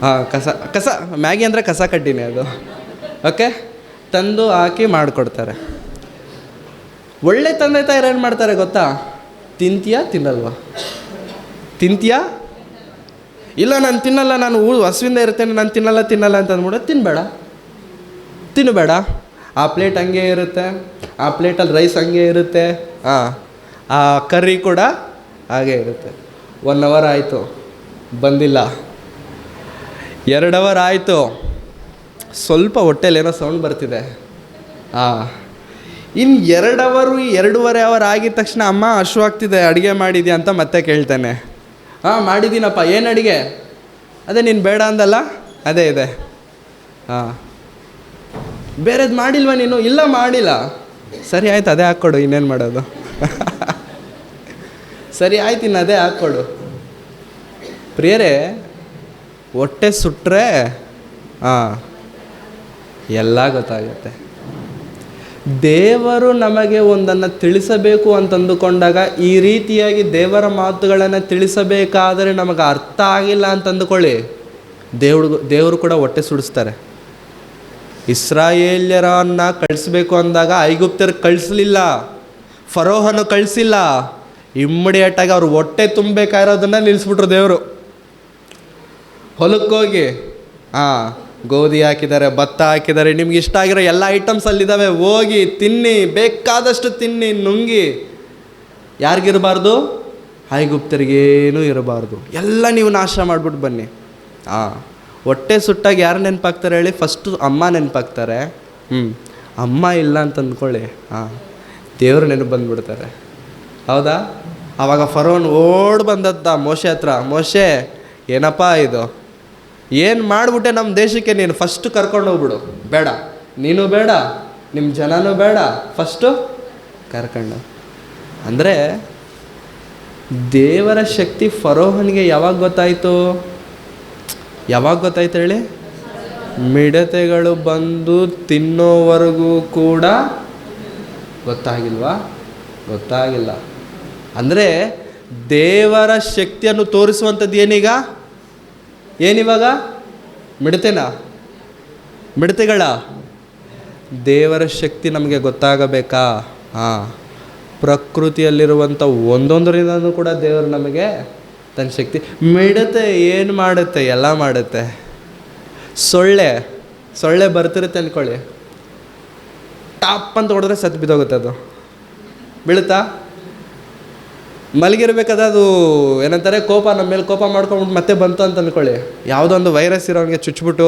ಹಾಂ, ಕಸ ಮ್ಯಾಗಿ ಅಂದರೆ ಕಸ ಕಡ್ಡಿನೇ ಅದು. ಓಕೆ, ತಂದು ಹಾಕಿ ಮಾಡಿಕೊಡ್ತಾರೆ. ಒಳ್ಳೆ ತಂದೆ ತಾಯಿರು ಏನು ಮಾಡ್ತಾರೆ ಗೊತ್ತಾ? ತಿಂತೀಯಾ ತಿನ್ನಲ್ವಾ? ತಿಂತೀಯಾ? ಇಲ್ಲ ನಾನು ತಿನ್ನಲ್ಲ, ನಾನು ಹಸುವಿಂದ ಇರ್ತೇನೆ, ನಾನು ತಿನ್ನಲ್ಲ ಅಂತ ಅಂದ್ಬಿಟ್ಟು ತಿನ್ನಬೇಡ. ಆ ಪ್ಲೇಟ್ ಹಂಗೆ ಇರುತ್ತೆ, ಆ ಪ್ಲೇಟಲ್ಲಿ ರೈಸ್ ಹಂಗೆ ಇರುತ್ತೆ, ಆ ಕರ್ರಿ ಕೂಡ ಹಾಗೆ ಇರುತ್ತೆ. 1 ಅವರ್ ಆಯಿತು ಬಂದಿಲ್ಲ, 2 ಅವರ್ ಆಯಿತು, ಸ್ವಲ್ಪ ಹೊಟ್ಟೆಲೇನೋ ಸೌಂಡ್ ಬರ್ತಿದೆ. ಇನ್ನು 2 ಅವರು 2.5 ಅವರ್ ಆಗಿದ ತಕ್ಷಣ ಅಮ್ಮ ಹಶ್ವಾಗ್ತಿದೆ, ಅಡುಗೆ ಮಾಡಿದ್ಯಾ ಅಂತ ಮತ್ತೆ ಕೇಳ್ತಾನೆ. ಮಾಡಿದ್ದೀನಪ್ಪ. ಏನು ಅಡುಗೆ? ಅದೇ ನೀನು ಬೇಡ ಅಂದಲ್ಲ, ಅದೇ ಇದೆ. ಬೇರೆದು ಮಾಡಿಲ್ವ ನೀನು? ಇಲ್ಲ ಮಾಡಿಲ್ಲ. ಸರಿ ಆಯ್ತು, ಅದೇ ಹಾಕ್ಕೊಡು, ಇನ್ನೇನು ಮಾಡೋದು. ಸರಿ ಆಯ್ತು, ಇನ್ನು ಅದೇ ಹಾಕ್ಕೊಡು. ಪ್ರಿಯರೇ, ಹೊಟ್ಟೆ ಸುಟ್ಟರೆ ಎಲ್ಲ ಗೊತ್ತಾಗುತ್ತೆ. ದೇವರು ನಮಗೆ ಒಂದನ್ನು ತಿಳಿಸಬೇಕು ಅಂತಂದುಕೊಂಡಾಗ ಈ ರೀತಿಯಾಗಿ ದೇವರ ಮಾತುಗಳನ್ನು ತಿಳಿಸಬೇಕಾದರೆ ನಮಗೆ ಅರ್ಥ ಆಗಿಲ್ಲ ಅಂತಂದುಕೊಳ್ಳಿ, ದೇವರು ಕೂಡ ಹೊಟ್ಟೆ ಸುಡಿಸ್ತಾರೆ. ಇಸ್ರಾಯೇಲ್ಯರನ್ನು ಕಳಿಸ್ಬೇಕು ಅಂದಾಗ ಐಗುಪ್ತರು ಕಳಿಸ್ಲಿಲ್ಲ, ಫರೋಹನು ಕಳಿಸಿಲ್ಲ. ಇಮ್ಮಿಡಿಯೇಟಾಗಿ ಅವ್ರು ಹೊಟ್ಟೆ ತುಂಬಬೇಕಾಗಿರೋದನ್ನು ನಿಲ್ಲಿಸ್ಬಿಟ್ರು ದೇವರು. ಹೊಲಕ್ಕೋಗಿ ಗೋಧಿ ಹಾಕಿದ್ದಾರೆ, ಭತ್ತ ಹಾಕಿದ್ದಾರೆ, ನಿಮ್ಗೆ ಇಷ್ಟ ಆಗಿರೋ ಎಲ್ಲ ಐಟಮ್ಸ್ ಅಲ್ಲಿದ್ದಾವೆ, ಹೋಗಿ ತಿನ್ನಿ, ಬೇಕಾದಷ್ಟು ತಿನ್ನಿ, ನುಂಗಿ. ಯಾರಿಗಿರಬಾರ್ದು? ಐಗುಪ್ತರಿಗೇನೂ ಇರಬಾರ್ದು, ಎಲ್ಲ ನೀವು ನಾಶ ಮಾಡಿಬಿಟ್ಟು ಬನ್ನಿ. ಹೊಟ್ಟೆ ಸುಟ್ಟಾಗ ಯಾರು ನೆನಪಾಗ್ತಾರೆ ಹೇಳಿ? ಫಸ್ಟು ಅಮ್ಮ ನೆನಪಾಗ್ತಾರೆ. ಅಮ್ಮ ಇಲ್ಲ ಅಂತ ಅಂದ್ಕೊಳ್ಳಿ, ದೇವರು ನೆನಪು ಬಂದುಬಿಡ್ತಾರೆ. ಹೌದಾ? ಆವಾಗ ಫರೋನ್ ಓಡ್ ಬಂದದ್ದ ಮೋಶೆ ಹತ್ರ. ಮೋಶೆ, ಏನಪ್ಪ ಇದು? ಏನು ಮಾಡಿಬಿಟ್ಟೆ ನಮ್ಮ ದೇಶಕ್ಕೆ? ನೀನು ಫಸ್ಟು ಕರ್ಕೊಂಡು ಹೋಗ್ಬಿಡು. ಬೇಡ, ನೀನು ಬೇಡ, ನಿಮ್ಮ ಜನನೂ ಬೇಡ, ಫಸ್ಟು ಕರ್ಕೊಂಡು. ಅಂದರೆ ದೇವರ ಶಕ್ತಿ ಫರೋಹನಿಗೆ ಯಾವಾಗ ಗೊತ್ತಾಯಿತು ಹೇಳಿ? ಮಿಡತೆಗಳು ಬಂದು ತಿನ್ನೋವರೆಗೂ ಕೂಡ ಗೊತ್ತಾಗಿಲ್ವಾ? ಗೊತ್ತಾಗಿಲ್ಲ. ಅಂದರೆ ದೇವರ ಶಕ್ತಿಯನ್ನು ತೋರಿಸುವಂಥದ್ದು ಏನಿವಾಗ? ಮಿಡತೆಗಳ ದೇವರ ಶಕ್ತಿ ನಮಗೆ ಗೊತ್ತಾಗಬೇಕಾ? ಪ್ರಕೃತಿಯಲ್ಲಿರುವಂಥ ಒಂದೊಂದರಿಂದನೂ ಕೂಡ ದೇವರು ನಮಗೆ ತನ್ನ ಶಕ್ತಿ. ಮಿಡತೆ ಏನು ಮಾಡುತ್ತೆ? ಎಲ್ಲ ಮಾಡುತ್ತೆ. ಸೊಳ್ಳೆ ಬರ್ತಿರುತ್ತೆ ಅಂದ್ಕೊಳ್ಳಿ, ಟಾಪ್ ಅಂತ ಹೊಡೆದ್ರೆ ಸತ್ತು ಬಿದ್ದೋಗುತ್ತೆ. ಅದು ಬೀಳುತ್ತಾ? ಮಲಗಿರ್ಬೇಕಾದ್ರೆ ಅದು ಏನಂತಾರೆ, ನಮ್ಮ ಮೇಲೆ ಕೋಪ ಮಾಡ್ಕೊಂಡ್ಬಿಟ್ಟು ಮತ್ತೆ ಬಂತು ಅಂತ ಅಂದ್ಕೊಳ್ಳಿ, ಯಾವುದೋ ಒಂದು ವೈರಸ್ ಇರೋನಿಗೆ ಚುಚ್ಬಿಟ್ಟು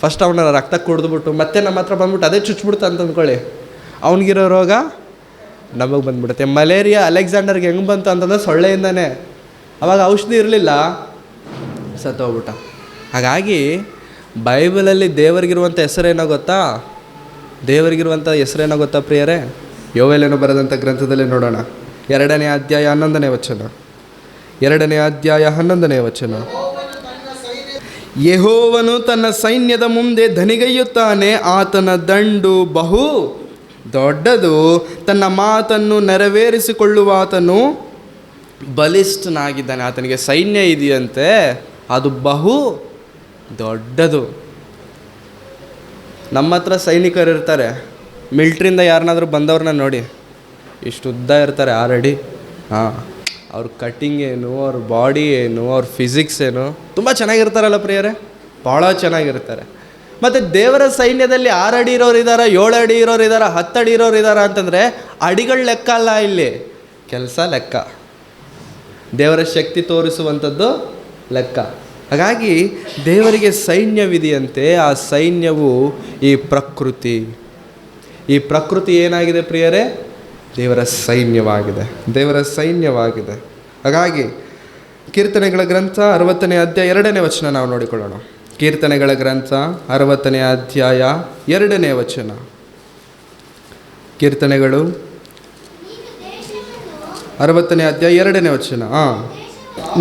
ಫಸ್ಟ್ ಅವನ ರಕ್ತ ಕುಡಿದ್ಬಿಟ್ಟು ಮತ್ತೆ ನಮ್ಮ ಹತ್ರ ಬಂದ್ಬಿಟ್ಟು ಅದೇ ಚುಚ್ಬಿಡ್ತು ಅಂತ ಅಂದ್ಕೊಳ್ಳಿ, ಅವನಿಗಿರೋ ರೋಗ ನಮಗೆ ಬಂದ್ಬಿಡುತ್ತೆ. ಮಲೇರಿಯಾ ಅಲೆಕ್ಸಾಂಡರ್ಗೆ ಹೆಂಗೆ ಬಂತು ಅಂತಂದ್ರೆ ಸೊಳ್ಳೆಯಿಂದನೇ. ಅವಾಗ ಔಷಧಿ ಇರಲಿಲ್ಲ, ಸತ್ತೋಗ್ಬಿಟ್ಟ. ಹಾಗಾಗಿ ಬೈಬಲಲ್ಲಿ ದೇವರಿಗಿರುವಂಥ ಹೆಸರೇನೋ ಗೊತ್ತಾ? ದೇವರಿಗಿರುವಂಥ ಹೆಸರೇನೋ ಗೊತ್ತಾ ಪ್ರಿಯರೇ? ಯೋವೇಲನು ಬರೆದಂಥ ಗ್ರಂಥದಲ್ಲಿ ನೋಡೋಣ. 2ನೇ ಅಧ್ಯಾಯ 11ನೇ ವಚನ. 2ನೇ ಅಧ್ಯಾಯ 11ನೇ ವಚನ. ಯೆಹೋವನು ತನ್ನ ಸೈನ್ಯದ ಮುಂದೆ ಧನಿಗೈಯುತ್ತಾನೆ, ಆತನ ದಂಡು ಬಹು ದೊಡ್ಡದು, ತನ್ನ ಮಾತನ್ನು ನೆರವೇರಿಸಿಕೊಳ್ಳುವ ಆತನು ಬಲಿಷ್ಠನಾಗಿದ್ದಾನೆ. ಆತನಿಗೆ ಸೈನ್ಯ ಇದೆಯಂತೆ, ಅದು ಬಹು ದೊಡ್ಡದು. ನಮ್ಮ ಹತ್ರ ಸೈನಿಕರು ಇರ್ತಾರೆ, ಮಿಲ್ಟ್ರಿಯಿಂದ ಯಾರನ್ನಾದ್ರೂ ಬಂದವ್ರನ್ನ ನೋಡಿ, ಇಷ್ಟು ಉದ್ದ ಇರ್ತಾರೆ, 6 ಅಡಿ. ಅವ್ರ ಕಟ್ಟಿಂಗ್ ಏನು, ಅವ್ರ ಬಾಡಿ ಏನು, ಅವ್ರ ಫಿಸಿಕ್ಸ್ ಏನು, ತುಂಬ ಚೆನ್ನಾಗಿರ್ತಾರಲ್ಲ ಪ್ರಿಯರೇ, ಭಾಳ ಚೆನ್ನಾಗಿರ್ತಾರೆ. ಮತ್ತು ದೇವರ ಸೈನ್ಯದಲ್ಲಿ 6 ಅಡಿ ಇರೋರು ಇದ್ದಾರೆ, 7 ಅಡಿ ಇರೋರು ಇದ್ದಾರೆ, 10 ಅಡಿ ಇರೋರು ಇದ್ದಾರೆ ಅಂತಂದರೆ ಅಡಿಗಳ ಲೆಕ್ಕ ಅಲ್ಲ, ಇಲ್ಲಿ ಕೆಲಸ ಲೆಕ್ಕ, ದೇವರ ಶಕ್ತಿ ತೋರಿಸುವಂಥದ್ದು ಲೆಕ್ಕ. ಹಾಗಾಗಿ ದೇವರಿಗೆ ಸೈನ್ಯವಿದೆಯಂತೆ, ಆ ಸೈನ್ಯವು ಈ ಪ್ರಕೃತಿ. ಈ ಪ್ರಕೃತಿ ಏನಾಗಿದೆ ಪ್ರಿಯರೇ? ದೇವರ ಸೈನ್ಯವಾಗಿದೆ, ದೇವರ ಸೈನ್ಯವಾಗಿದೆ. ಹಾಗಾಗಿ ಕೀರ್ತನೆಗಳ ಗ್ರಂಥ 60ನೇ ಅಧ್ಯಾಯ 2ನೇ ವಚನ ನಾವು ನೋಡಿಕೊಳ್ಳೋಣ. ಕೀರ್ತನೆಗಳ ಗ್ರಂಥ 60ನೇ ಅಧ್ಯಾಯ 2ನೇ ವಚನ. ಕೀರ್ತನೆಗಳು 60ನೇ ಅಧ್ಯಾಯ 2ನೇ ವಚನ.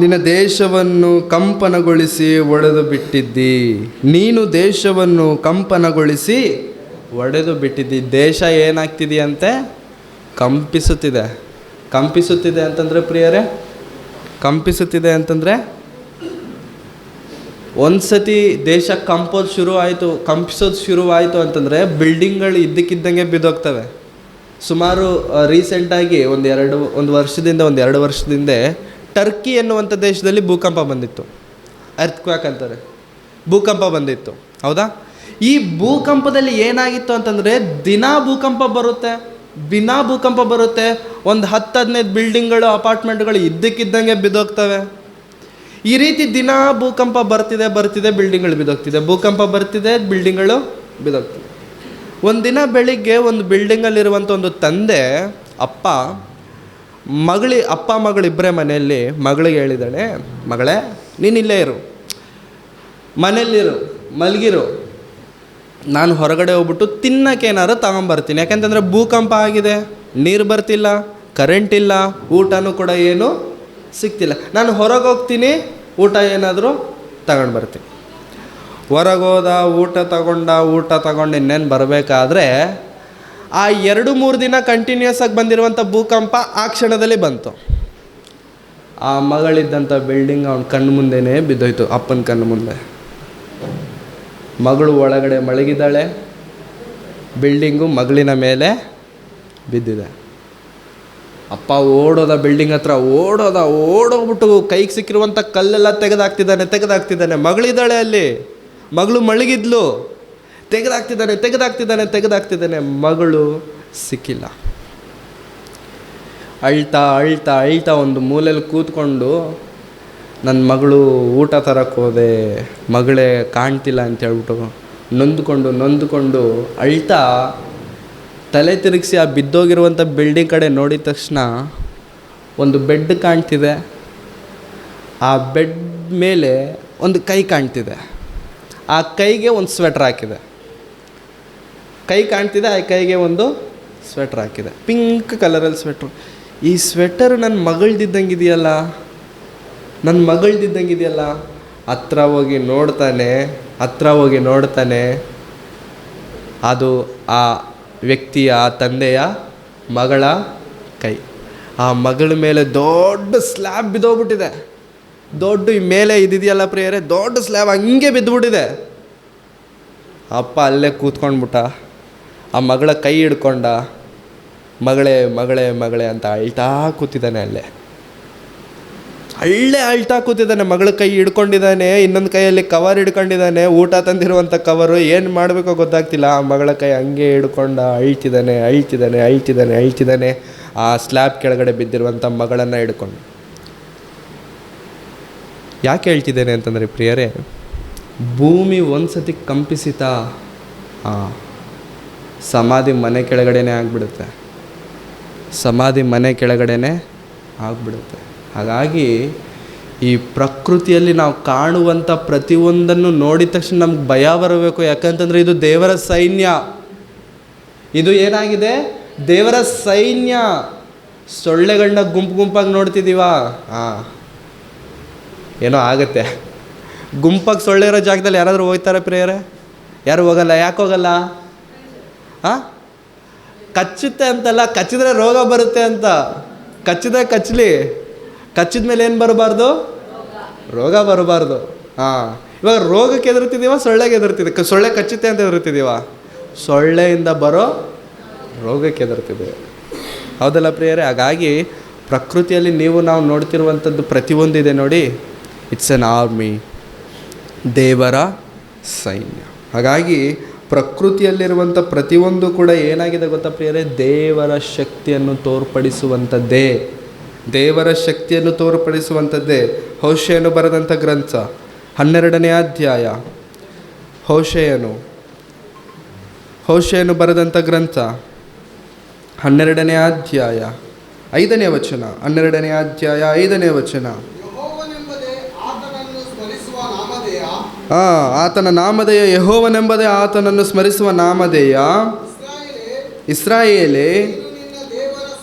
ನಿನ್ನ ದೇಶವನ್ನು ಕಂಪನಗೊಳಿಸಿ ಒಡೆದು ಬಿಟ್ಟಿದ್ದಿ. ನೀನು ದೇಶವನ್ನು ಕಂಪನಗೊಳಿಸಿ ಒಡೆದು ಬಿಟ್ಟಿದ್ದಿ. ದೇಶ ಏನಾಗ್ತಿದೆಯಂತೆ? ಕಂಪಿಸುತ್ತಿದೆ. ಕಂಪಿಸುತ್ತಿದೆ ಅಂತಂದರೆ ಪ್ರಿಯರೇ, ಕಂಪಿಸುತ್ತಿದೆ ಅಂತಂದರೆ ಒಂದು ಸತಿ ದೇಶ ಕಂಪಿಸೋದು ಶುರುವಾಯಿತು ಅಂತಂದರೆ ಬಿಲ್ಡಿಂಗ್ಗಳು ಇದ್ದಕ್ಕಿದ್ದಂಗೆ ಬಿದ್ದೋಗ್ತವೆ. ಸುಮಾರು ರೀಸೆಂಟಾಗಿ ಒಂದು ಎರಡು ವರ್ಷದಿಂದ ಟರ್ಕಿ ಎನ್ನುವಂಥ ದೇಶದಲ್ಲಿ ಭೂಕಂಪ ಬಂದಿತ್ತು. ಅರ್ಥ್ಕ್ವೇಕ್ ಅಂತಾರೆ, ಭೂಕಂಪ ಬಂದಿತ್ತು. ಹೌದಾ? ಈ ಭೂಕಂಪದಲ್ಲಿ ಏನಾಗಿತ್ತು ಅಂತಂದರೆ ದಿನಾ ಭೂಕಂಪ ಬರುತ್ತೆ. ಒಂದು 10-15 ಬಿಲ್ಡಿಂಗ್ಗಳು, ಅಪಾರ್ಟ್ಮೆಂಟ್ಗಳು ಇದ್ದಕ್ಕಿದ್ದಂಗೆ ಬಿದ್ದೋಗ್ತವೆ. ಈ ರೀತಿ ದಿನಾ ಭೂಕಂಪ ಬರ್ತಿದೆ, ಬಿಲ್ಡಿಂಗ್ಗಳು ಬಿದ್ದೋಗ್ತಿದೆ, ಭೂಕಂಪ ಬರ್ತಿದೆ, ಬಿಲ್ಡಿಂಗ್ಗಳು ಬಿದ್ದೋಗ್ತಿದೆ. ಒಂದಿನ ಬೆಳಿಗ್ಗೆ ಒಂದು ಬಿಲ್ಡಿಂಗಲ್ಲಿರುವಂಥ ಒಂದು ತಂದೆ, ಅಪ್ಪ ಮಗಳಿಬ್ಬರೇ ಮನೆಯಲ್ಲಿ. ಮಗಳಿಗೆ ಹೇಳಿದಾಳೆ, ಮಗಳೇ ನೀನಿಲ್ಲೇ ಇರು, ಮನೆಯಲ್ಲಿರು, ಮಲಗಿರು, ನಾನು ಹೊರಗಡೆ ಹೋಗ್ಬಿಟ್ಟು ತಿನ್ನೋಕ್ಕೇನಾರು ತಗೊಂಬರ್ತೀನಿ. ಯಾಕೆಂತಂದರೆ ಭೂಕಂಪ ಆಗಿದೆ, ನೀರು ಬರ್ತಿಲ್ಲ, ಕರೆಂಟ್ ಇಲ್ಲ, ಊಟನೂ ಕೂಡ ಏನು ಸಿಗ್ತಿಲ್ಲ. ನಾನು ಹೊರಗೆ ಹೋಗ್ತೀನಿ, ಊಟ ಏನಾದರೂ ತಗೊಂಡು ಬರ್ತೀನಿ. ಹೊರಗೋದ, ಊಟ ತಗೊಂಡು ಇನ್ನೇನು ಬರಬೇಕಾದ್ರೆ ಆ 2-3 ದಿನ ಕಂಟಿನ್ಯೂಸ್ ಆಗಿ ಬಂದಿರುವಂಥ ಭೂಕಂಪ ಆ ಕ್ಷಣದಲ್ಲಿ ಬಂತು. ಆ ಮಗಳಿದ್ದಂಥ ಬಿಲ್ಡಿಂಗ್ ಅವನ ಕಣ್ಣು ಮುಂದೆನೇ ಬಿದ್ದೋಯ್ತು, ಅಪ್ಪನ ಕಣ್ಣು ಮುಂದೆ. ಮಗಳು ಒಳಗಡೆ ಮಲಗಿದ್ದಾಳೆ, ಬಿಲ್ಡಿಂಗು ಮಗಳಿನ ಮೇಲೆ ಬಿದ್ದಿದೆ. ಅಪ್ಪ ಓಡೋದ, ಬಿಲ್ಡಿಂಗ್ ಹತ್ರ ಓಡೋಗ್ಬಿಟ್ಟು ಕೈಗೆ ಸಿಕ್ಕಿರುವಂಥ ಕಲ್ಲೆಲ್ಲ ತೆಗೆದಾಕ್ತಿದ್ದಾನೆ. ಮಗಳಿದ್ದಾಳೆ ಅಲ್ಲಿ, ಮಗಳು ಮಲಗಿದ್ಲು, ತೆಗೆದಾಕ್ತಿದ್ದಾನೆ. ಮಗಳು ಸಿಕ್ಕಿಲ್ಲ. ಅಳ್ತಾ ಒಂದು ಮೂಲೆಯಲ್ಲಿ ಕೂತ್ಕೊಂಡು, ನನ್ನ ಮಗಳು ಊಟ ತರಕ್ಕೆ ಹೋದೆ, ಮಗಳೇ ಕಾಣ್ತಿಲ್ಲ ಅಂತ ಹೇಳ್ಬಿಟ್ಟು ನೊಂದ್ಕೊಂಡು ಅಳ್ತಾ ತಲೆ ತಿರುಗಿಸಿ ಆ ಬಿದ್ದೋಗಿರುವಂಥ ಬಿಲ್ಡಿಂಗ್ ಕಡೆ ನೋಡಿದ ತಕ್ಷಣ ಒಂದು ಬೆಡ್ ಕಾಣ್ತಿದೆ. ಆ ಬೆಡ್ ಮೇಲೆ ಒಂದು ಕೈ ಕಾಣ್ತಿದೆ. ಆ ಕೈಗೆ ಒಂದು ಸ್ವೆಟ್ರ್ ಹಾಕಿದೆ. ಕೈ ಕಾಣ್ತಿದೆ, ಆ ಕೈಗೆ ಒಂದು ಸ್ವೆಟ್ರ್ ಹಾಕಿದೆ, ಪಿಂಕ್ ಕಲರಲ್ಲಿ ಸ್ವೆಟ್ರು. ಈ ಸ್ವೆಟರ್ ನನ್ನ ಮಗಳದಿದ್ದಂಗಿದೆಯಲ್ಲ. ಹತ್ರ ಹೋಗಿ ನೋಡ್ತಾನೆ, ಅದು ಆ ವ್ಯಕ್ತಿಯ, ಆ ತಂದೆಯ ಮಗಳ ಕೈ. ಆ ಮಗಳ ಮೇಲೆ ದೊಡ್ಡ ಸ್ಲ್ಯಾಬ್ ಬಿದ್ದೋಗ್ಬಿಟ್ಟಿದೆ. ಈ ಮೇಲೆ ಇದಿದೆಯಲ್ಲ ಪ್ರಿಯರೇ, ದೊಡ್ಡ ಸ್ಲ್ಯಾಬ್ ಹಂಗೆ ಬಿದ್ದುಬಿಟ್ಟಿದೆ. ಅಪ್ಪ ಅಲ್ಲೇ ಕೂತ್ಕೊಂಡ್ಬಿಟ್ಟ, ಆ ಮಗಳ ಕೈ ಹಿಡ್ಕೊಂಡ, ಮಗಳೇ ಅಂತ ಅಳ್ತಾ ಕೂತಿದ್ದಾನೆ. ಅಳ್ತಾ ಕೂತಿದ್ದಾನೆ. ಮಗಳ ಕೈ ಹಿಡ್ಕೊಂಡಿದ್ದಾನೆ, ಇನ್ನೊಂದು ಕೈಯಲ್ಲಿ ಕವರ್ ಹಿಡ್ಕೊಂಡಿದ್ದಾನೆ, ಊಟ ತಂದಿರುವಂಥ ಕವರು. ಏನು ಮಾಡಬೇಕೋ ಗೊತ್ತಾಗ್ತಿಲ್ಲ. ಆ ಮಗಳ ಕೈ ಹಂಗೆ ಹಿಡ್ಕೊಂಡ ಅಳ್ತಿದ್ದಾನೆ. ಆ ಸ್ಲ್ಯಾಬ್ ಕೆಳಗಡೆ ಬಿದ್ದಿರುವಂಥ ಮಗಳನ್ನು ಹಿಡ್ಕೊಂಡು. ಯಾಕೆ ಹೇಳ್ತಿದ್ದೇನೆ ಅಂತಂದರೆ ಪ್ರಿಯರೇ, ಭೂಮಿ ಒಂದು ಸತಿ ಕಂಪಿಸಿತಾ, ಸಮಾಧಿ ಮನೆ ಕೆಳಗಡೆನೇ ಆಗಿಬಿಡುತ್ತೆ. ಹಾಗಾಗಿ ಈ ಪ್ರಕೃತಿಯಲ್ಲಿ ನಾವು ಕಾಣುವಂಥ ಪ್ರತಿಯೊಂದನ್ನು ನೋಡಿದ ತಕ್ಷಣ ನಮ್ಗೆ ಭಯ ಬರಬೇಕು. ಯಾಕಂತಂದರೆ ಇದು ದೇವರ ಸೈನ್ಯ. ಇದು ಏನಾಗಿದೆ? ದೇವರ ಸೈನ್ಯ. ಸೊಳ್ಳೆಗಳನ್ನ ಗುಂಪಾಗಿ ನೋಡ್ತಿದ್ದೀವ, ಏನೋ ಆಗುತ್ತೆ. ಗುಂಪಾಗಿ ಸೊಳ್ಳೆ ಇರೋ ಜಾಗದಲ್ಲಿ ಯಾರಾದರೂ ಹೋಗ್ತಾರೆ ಪ್ರಿಯರೇ? ಯಾರು ಹೋಗಲ್ಲ. ಯಾಕೆ ಹೋಗಲ್ಲ? ಕಚ್ಚುತ್ತೆ ಅಂತಲ್ಲ, ಕಚ್ಚಿದ್ರೆ ರೋಗ ಬರುತ್ತೆ ಅಂತ. ಕಚ್ಚಲಿ, ಕಚ್ಚಿದ ಮೇಲೆ ಏನು ಬರಬಾರ್ದು? ರೋಗ ಬರಬಾರ್ದು. ಇವಾಗ ರೋಗಕ್ಕೆ ಎದುರ್ತಿದ್ದೀವ, ಸೊಳ್ಳೆಗೆ ಎದುರ್ತಿದ್ದೀವಿ. ಸೊಳ್ಳೆ ಕಚ್ಚುತ್ತೆ ಅಂತ ಎದುರ್ತಿದ್ದೀವ, ಸೊಳ್ಳೆಯಿಂದ ಬರೋ ರೋಗಕ್ಕೆ ಎದುರ್ತಿದ್ದೀವಿ. ಹೌದಲ್ಲ ಪ್ರಿಯರೇ? ಹಾಗಾಗಿ ಪ್ರಕೃತಿಯಲ್ಲಿ ನಾವು ನೋಡ್ತಿರುವಂಥದ್ದು ಪ್ರತಿಯೊಂದಿದೆ ನೋಡಿ, ಇಟ್ಸ್ ಎನ್ ಆರ್ಮಿ, ದೇವರ ಸೈನ್ಯ. ಹಾಗಾಗಿ ಪ್ರಕೃತಿಯಲ್ಲಿರುವಂಥ ಪ್ರತಿಯೊಂದು ಕೂಡ ಏನಾಗಿದೆ ಗೊತ್ತಾ ಪ್ರಿಯರೇ? ದೇವರ ಶಕ್ತಿಯನ್ನು ತೋರ್ಪಡಿಸುವಂಥದ್ದೇ. ಹೋಶೇಯನು ಬರೆದಂಥ ಗ್ರಂಥ 12ನೇ ಅಧ್ಯಾಯ. ಹೋಶೇಯನು ಬರೆದಂಥ ಗ್ರಂಥ 12ನೇ ಅಧ್ಯಾಯ 5ನೇ ವಚನ. 12ನೇ ಅಧ್ಯಾಯ 5ನೇ ವಚನ. ಆತನ ನಾಮಧೇಯ ಯೆಹೋವನೆಂಬುದೇ ಆತನನ್ನು ಸ್ಮರಿಸುವ ನಾಮಧೇಯ. ಇಸ್ರಾಯೇಲೇ,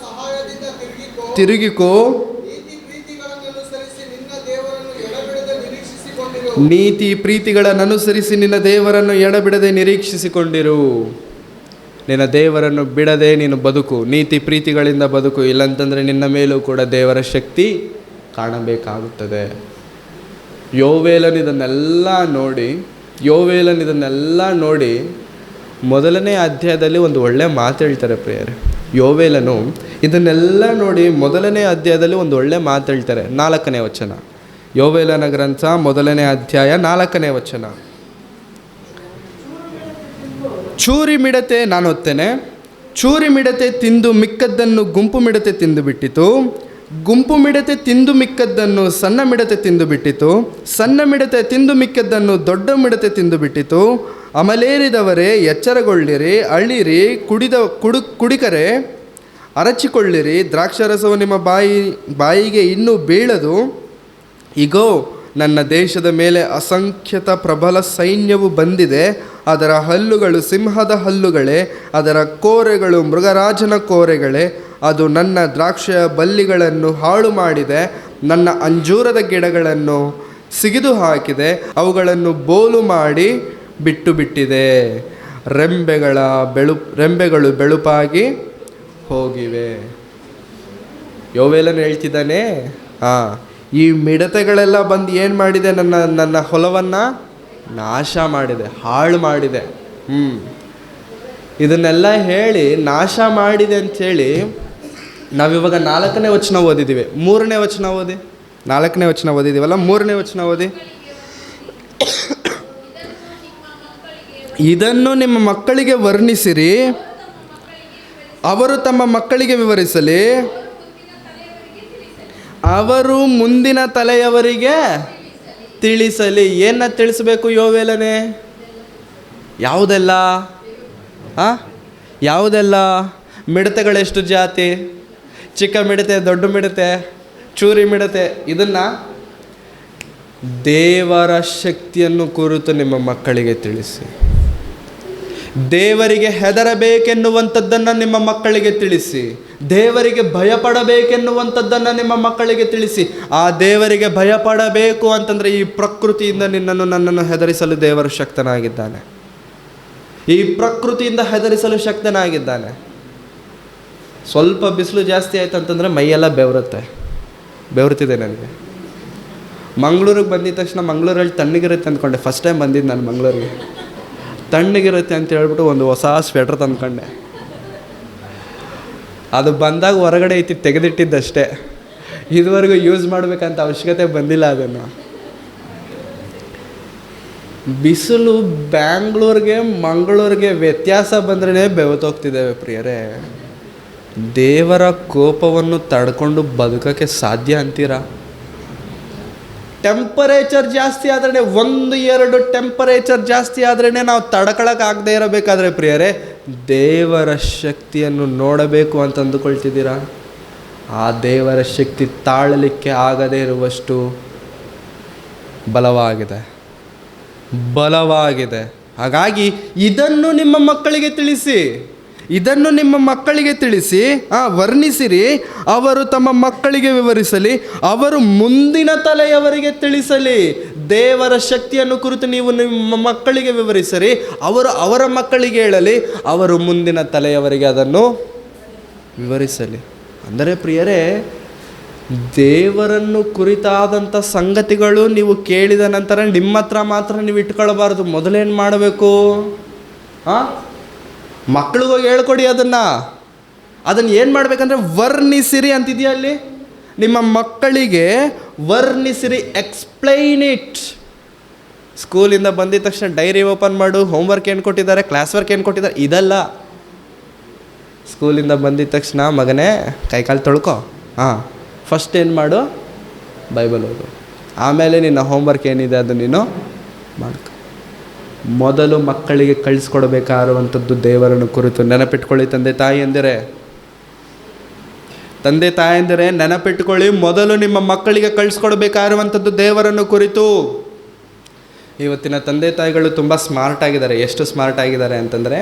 ತಿರುಗಿಕೋ, ನೀತಿ ಪ್ರೀತಿಗಳನ್ನು ಅನುಸರಿಸಿ ನಿನ್ನ ದೇವರನ್ನು ಎಡಬಿಡದೆ ನಿರೀಕ್ಷಿಸಿಕೊಂಡಿರು. ನಿನ್ನ ದೇವರನ್ನು ಬಿಡದೆ ನೀನು ಬದುಕು, ನೀತಿ ಪ್ರೀತಿಗಳಿಂದ ಬದುಕು. ಇಲ್ಲಂತಂದರೆ ನಿನ್ನ ಮೇಲೂ ಕೂಡ ದೇವರ ಶಕ್ತಿ ಕಾಣಬೇಕಾಗುತ್ತದೆ. ಯೋವೇಲನ್ ಇದನ್ನೆಲ್ಲ ನೋಡಿ ಮೊದಲನೇ ಅಧ್ಯಾಯದಲ್ಲಿ ಒಂದು ಒಳ್ಳೆಯ ಮಾತು ಹೇಳ್ತಾರೆ ಪ್ರಿಯರೇ. ಯೋವೇಲನು ಇದನ್ನೆಲ್ಲ ನೋಡಿ ಮೊದಲನೇ ಅಧ್ಯಾಯದಲ್ಲಿ ಒಂದು ಒಳ್ಳೆ ಮಾತು ಹೇಳ್ತಾರೆ. 4ನೇ ವಚನ, ಯೋವೇಲನ ಗ್ರಂಥ 1ನೇ ಅಧ್ಯಾಯ 4ನೇ ವಚನ. ಚೂರಿ ಮಿಡತೆ, ನಾನು ಓದ್ತೇನೆ. ಚೂರಿ ಮಿಡತೆ ತಿಂದು ಮಿಕ್ಕದ್ದನ್ನು ಗುಂಪು ಮಿಡತೆ ತಿಂದು ಬಿಟ್ಟಿತು. ಗುಂಪು ಮಿಡತೆ ತಿಂದು ಮಿಕ್ಕದ್ದನ್ನು ಸಣ್ಣ ಮಿಡತೆ ತಿಂದು ಬಿಟ್ಟಿತು. ಸಣ್ಣ ಮಿಡತೆ ತಿಂದು ಮಿಕ್ಕದ್ದನ್ನು ದೊಡ್ಡ ಮಿಡತೆ ತಿಂದು ಬಿಟ್ಟಿತು. ಅಮಲೇರಿದವರೇ ಎಚ್ಚರಗೊಳ್ಳಿರಿ, ಅಳ್ಳಿರಿ, ಕುಡಿಕರೆ ಅರಚಿಕೊಳ್ಳಿರಿ. ದ್ರಾಕ್ಷಾರಸವು ನಿಮ್ಮ ಬಾಯಿಗೆ ಇನ್ನೂ ಬೀಳದು. ಇಗೋ, ನನ್ನ ದೇಶದ ಮೇಲೆ ಅಸಂಖ್ಯಾತ ಪ್ರಬಲ ಸೈನ್ಯವು ಬಂದಿದೆ. ಅದರ ಹಲ್ಲುಗಳು ಸಿಂಹದ ಹಲ್ಲುಗಳೇ, ಅದರ ಕೋರೆಗಳು ಮೃಗರಾಜನ ಕೋರೆಗಳೇ. ಅದು ನನ್ನ ದ್ರಾಕ್ಷಿಯ ಬಳ್ಳಿಗಳನ್ನು ಹಾಳು ಮಾಡಿದೆ, ನನ್ನ ಅಂಜೂರದ ಗಿಡಗಳನ್ನು ಸಿಗಿದು ಹಾಕಿದೆ, ಅವುಗಳನ್ನು ಬೋಲು ಮಾಡಿ ಬಿಟ್ಟು ಬಿಟ್ಟಿದೆ. ರೆಂಬೆಗಳು ಬೆಳುಪಾಗಿ ಹೋಗಿವೆ. ಯೋವೇಲನು ಹೇಳ್ತಿದ್ದಾನೆ, ಈ ಮಿಡತೆಗಳೆಲ್ಲ ಬಂದು ಏನು ಮಾಡಿದೆ, ನನ್ನ ಹೊಲವನ್ನು ನಾಶ ಮಾಡಿದೆ, ಹಾಳು ಮಾಡಿದೆ. ಇದನ್ನೆಲ್ಲ ಹೇಳಿ ನಾಶ ಮಾಡಿದೆ ಅಂಥೇಳಿ ನಾವಿವಾಗ 4ನೇ ವಚನ ಓದಿದ್ದೀವಿ. 3ನೇ ವಚನ ಓದಿ. 4ನೇ ವಚನ ಓದಿದ್ದೀವಲ್ಲ, 3ನೇ ವಚನ ಓದಿ. ಇದನ್ನು ನಿಮ್ಮ ಮಕ್ಕಳಿಗೆ ವರ್ಣಿಸಿರಿ, ಅವರು ತಮ್ಮ ಮಕ್ಕಳಿಗೆ ವಿವರಿಸಲಿ, ಅವರು ಮುಂದಿನ ತಲೆಯವರಿಗೆ ತಿಳಿಸಲಿ. ಏನ ತಿಳಿಸ್ಬೇಕು ಯೋವೇಲನೆ? ಯಾವುದೆಲ್ಲ ಮಿಡತೆಗಳೆಷ್ಟು ಜಾತಿ, ಚಿಕ್ಕ ಮಿಡತೆ, ದೊಡ್ಡ ಮಿಡತೆ, ಚೂರಿ ಮಿಡತೆ, ಇದನ್ನು ದೇವರ ಶಕ್ತಿಯನ್ನು ಕುರಿತು ನಿಮ್ಮ ಮಕ್ಕಳಿಗೆ ತಿಳಿಸಿ. ದೇವರಿಗೆ ಹೆದರಬೇಕೆನ್ನುವಂಥದ್ದನ್ನು ನಿಮ್ಮ ಮಕ್ಕಳಿಗೆ ತಿಳಿಸಿ. ದೇವರಿಗೆ ಭಯಪಡಬೇಕೆನ್ನುವಂಥದ್ದನ್ನು ನಿಮ್ಮ ಮಕ್ಕಳಿಗೆ ತಿಳಿಸಿ. ಆ ದೇವರಿಗೆ ಭಯಪಡಬೇಕು ಅಂತಂದರೆ ಈ ಪ್ರಕೃತಿಯಿಂದ ನನ್ನನ್ನು ಹೆದರಿಸಲು ದೇವರು ಶಕ್ತನಾಗಿದ್ದಾನೆ. ಈ ಪ್ರಕೃತಿಯಿಂದ ಹೆದರಿಸಲು ಶಕ್ತನಾಗಿದ್ದಾನೆ. ಸ್ವಲ್ಪ ಬಿಸಿಲು ಜಾಸ್ತಿ ಆಯ್ತು ಅಂತಂದರೆ ಮೈಯೆಲ್ಲ ಬೆವರುತ್ತಿದೆ ನನಗೆ. ಮಂಗಳೂರಿಗೆ ಬಂದಿದ ತಕ್ಷಣ ಮಂಗಳೂರಲ್ಲಿ ತಣ್ಣಗಿರುತ್ತೆ ಅಂದ್ಕೊಂಡೆ. ಫಸ್ಟ್ ಟೈಮ್ ಬಂದಿದ್ದು ನಾನು ಮಂಗಳೂರಿಗೆ. ತಣ್ಣಗಿರುತ್ತೆ ಅಂತ ಹೇಳ್ಬಿಟ್ಟು ಒಂದು ಹೊಸ ಸ್ವೆಟ್ರ್ ತಂದ್ಕೊಂಡೆ. ಅದು ಬಂದಾಗ ಹೊರಗಡೆ ಐತಿ, ತೆಗೆದಿಟ್ಟಿದ್ದಷ್ಟೇ. ಇದುವರೆಗೂ ಯೂಸ್ ಮಾಡಬೇಕಂತ ಅವಶ್ಯಕತೆ ಬಂದಿಲ್ಲ ಅದನ್ನು. ಬಿಸಿಲು ಬ್ಯಾಂಗ್ಳೂರಿಗೆ ಮಂಗಳೂರಿಗೆ ವ್ಯತ್ಯಾಸ ಬಂದ್ರೇ ಬೆವತೋಗ್ತಿದ್ದೇವೆ ಪ್ರಿಯರೇ. ದೇವರ ಕೋಪವನ್ನು ತಡ್ಕೊಂಡು ಬದುಕೋಕ್ಕೆ ಸಾಧ್ಯ ಅಂತೀರಾ? ಟೆಂಪರೇಚರ್ ಜಾಸ್ತಿ ಆದ್ರೇ, 1-2 ಟೆಂಪರೇಚರ್ ಜಾಸ್ತಿ ಆದ್ರೇ ನಾವು ತಡ್ಕೊಳಕ್ಕಾಗದೇ ಇರಬೇಕಾದ್ರೆ ಪ್ರಿಯರೇ, ದೇವರ ಶಕ್ತಿಯನ್ನು ನೋಡಬೇಕು ಅಂತ ಅಂದುಕೊಳ್ತಿದ್ದೀರಾ? ಆ ದೇವರ ಶಕ್ತಿ ತಾಳಲಿಕ್ಕೆ ಆಗದೇ ಇರುವಷ್ಟು ಬಲವಾಗಿದೆ. ಹಾಗಾಗಿ ಇದನ್ನು ನಿಮ್ಮ ಮಕ್ಕಳಿಗೆ ತಿಳಿಸಿ, ವರ್ಣಿಸಿರಿ. ಅವರು ತಮ್ಮ ಮಕ್ಕಳಿಗೆ ವಿವರಿಸಲಿ, ಅವರು ಮುಂದಿನ ತಲೆಯವರಿಗೆ ತಿಳಿಸಲಿ. ದೇವರ ಶಕ್ತಿಯನ್ನು ಕುರಿತು ನೀವು ನಿಮ್ಮ ಮಕ್ಕಳಿಗೆ ವಿವರಿಸಿರಿ, ಅವರ ಮಕ್ಕಳಿಗೆ ಹೇಳಲಿ, ಅವರು ಮುಂದಿನ ತಲೆಯವರಿಗೆ ಅದನ್ನು ವಿವರಿಸಲಿ. ಅಂದರೆ ಪ್ರಿಯರೇ, ದೇವರನ್ನು ಕುರಿತಾದಂಥ ಸಂಗತಿಗಳು ನೀವು ಕೇಳಿದ ನಂತರ ನಿಮ್ಮ ಹತ್ರ ಮಾತ್ರ ನೀವು ಇಟ್ಕೊಳ್ಬಾರ್ದು. ಮೊದಲೇನು ಮಾಡಬೇಕು? ಮಕ್ಕಳಿಗೋಗಿ ಹೇಳ್ಕೊಡಿ. ಅದನ್ನು ಏನು ಮಾಡಬೇಕಂದ್ರೆ ವರ್ಣಿಸಿರಿ ಅಂತಿದೆಯಾ ಅಲ್ಲಿ? ನಿಮ್ಮ ಮಕ್ಕಳಿಗೆ ವರ್ಣಿಸಿರಿ, ಎಕ್ಸ್ಪ್ಲೈನ್ ಇಟ್. ಸ್ಕೂಲಿಂದ ಬಂದಿದ ತಕ್ಷಣ ಡೈರಿ ಓಪನ್ ಮಾಡು, ಹೋಮ್ವರ್ಕ್ ಏನು ಕೊಟ್ಟಿದ್ದಾರೆ, ಕ್ಲಾಸ್ ವರ್ಕ್ ಏನು ಕೊಟ್ಟಿದ್ದಾರೆ, ಇದಲ್ಲ. ಸ್ಕೂಲಿಂದ ಬಂದಿದ ತಕ್ಷಣ ಮಗನೇ ಕೈಕಾಲು ತೊಳ್ಕೊ, ಫಸ್ಟ್ ಏನು ಮಾಡು, ಬೈಬಲ್ ಓದು, ಆಮೇಲೆ ನಿನ್ನ ಹೋಮ್ವರ್ಕ್ ಏನಿದೆ ಅದು ನೀನು ಮಾಡ್ಕೊ. ಮೊದಲು ಮಕ್ಕಳಿಗೆ ಕಳಿಸ್ಕೊಡ್ಬೇಕಾಗಿರುವಂಥದ್ದು ದೇವರನ್ನು ಕುರಿತು. ನೆನಪಿಟ್ಕೊಳ್ಳಿ ತಂದೆ ತಾಯಂದಿರೇ, ನೆನಪಿಟ್ಕೊಳ್ಳಿ, ಮೊದಲು ನಿಮ್ಮ ಮಕ್ಕಳಿಗೆ ಕಳಿಸ್ಕೊಡ್ಬೇಕಾಗಿರುವಂಥದ್ದು ದೇವರನ್ನು ಕುರಿತು. ಇವತ್ತಿನ ತಂದೆ ತಾಯಿಗಳು ತುಂಬ ಸ್ಮಾರ್ಟ್ ಆಗಿದ್ದಾರೆ. ಎಷ್ಟು ಸ್ಮಾರ್ಟ್ ಆಗಿದ್ದಾರೆ ಅಂತಂದರೆ,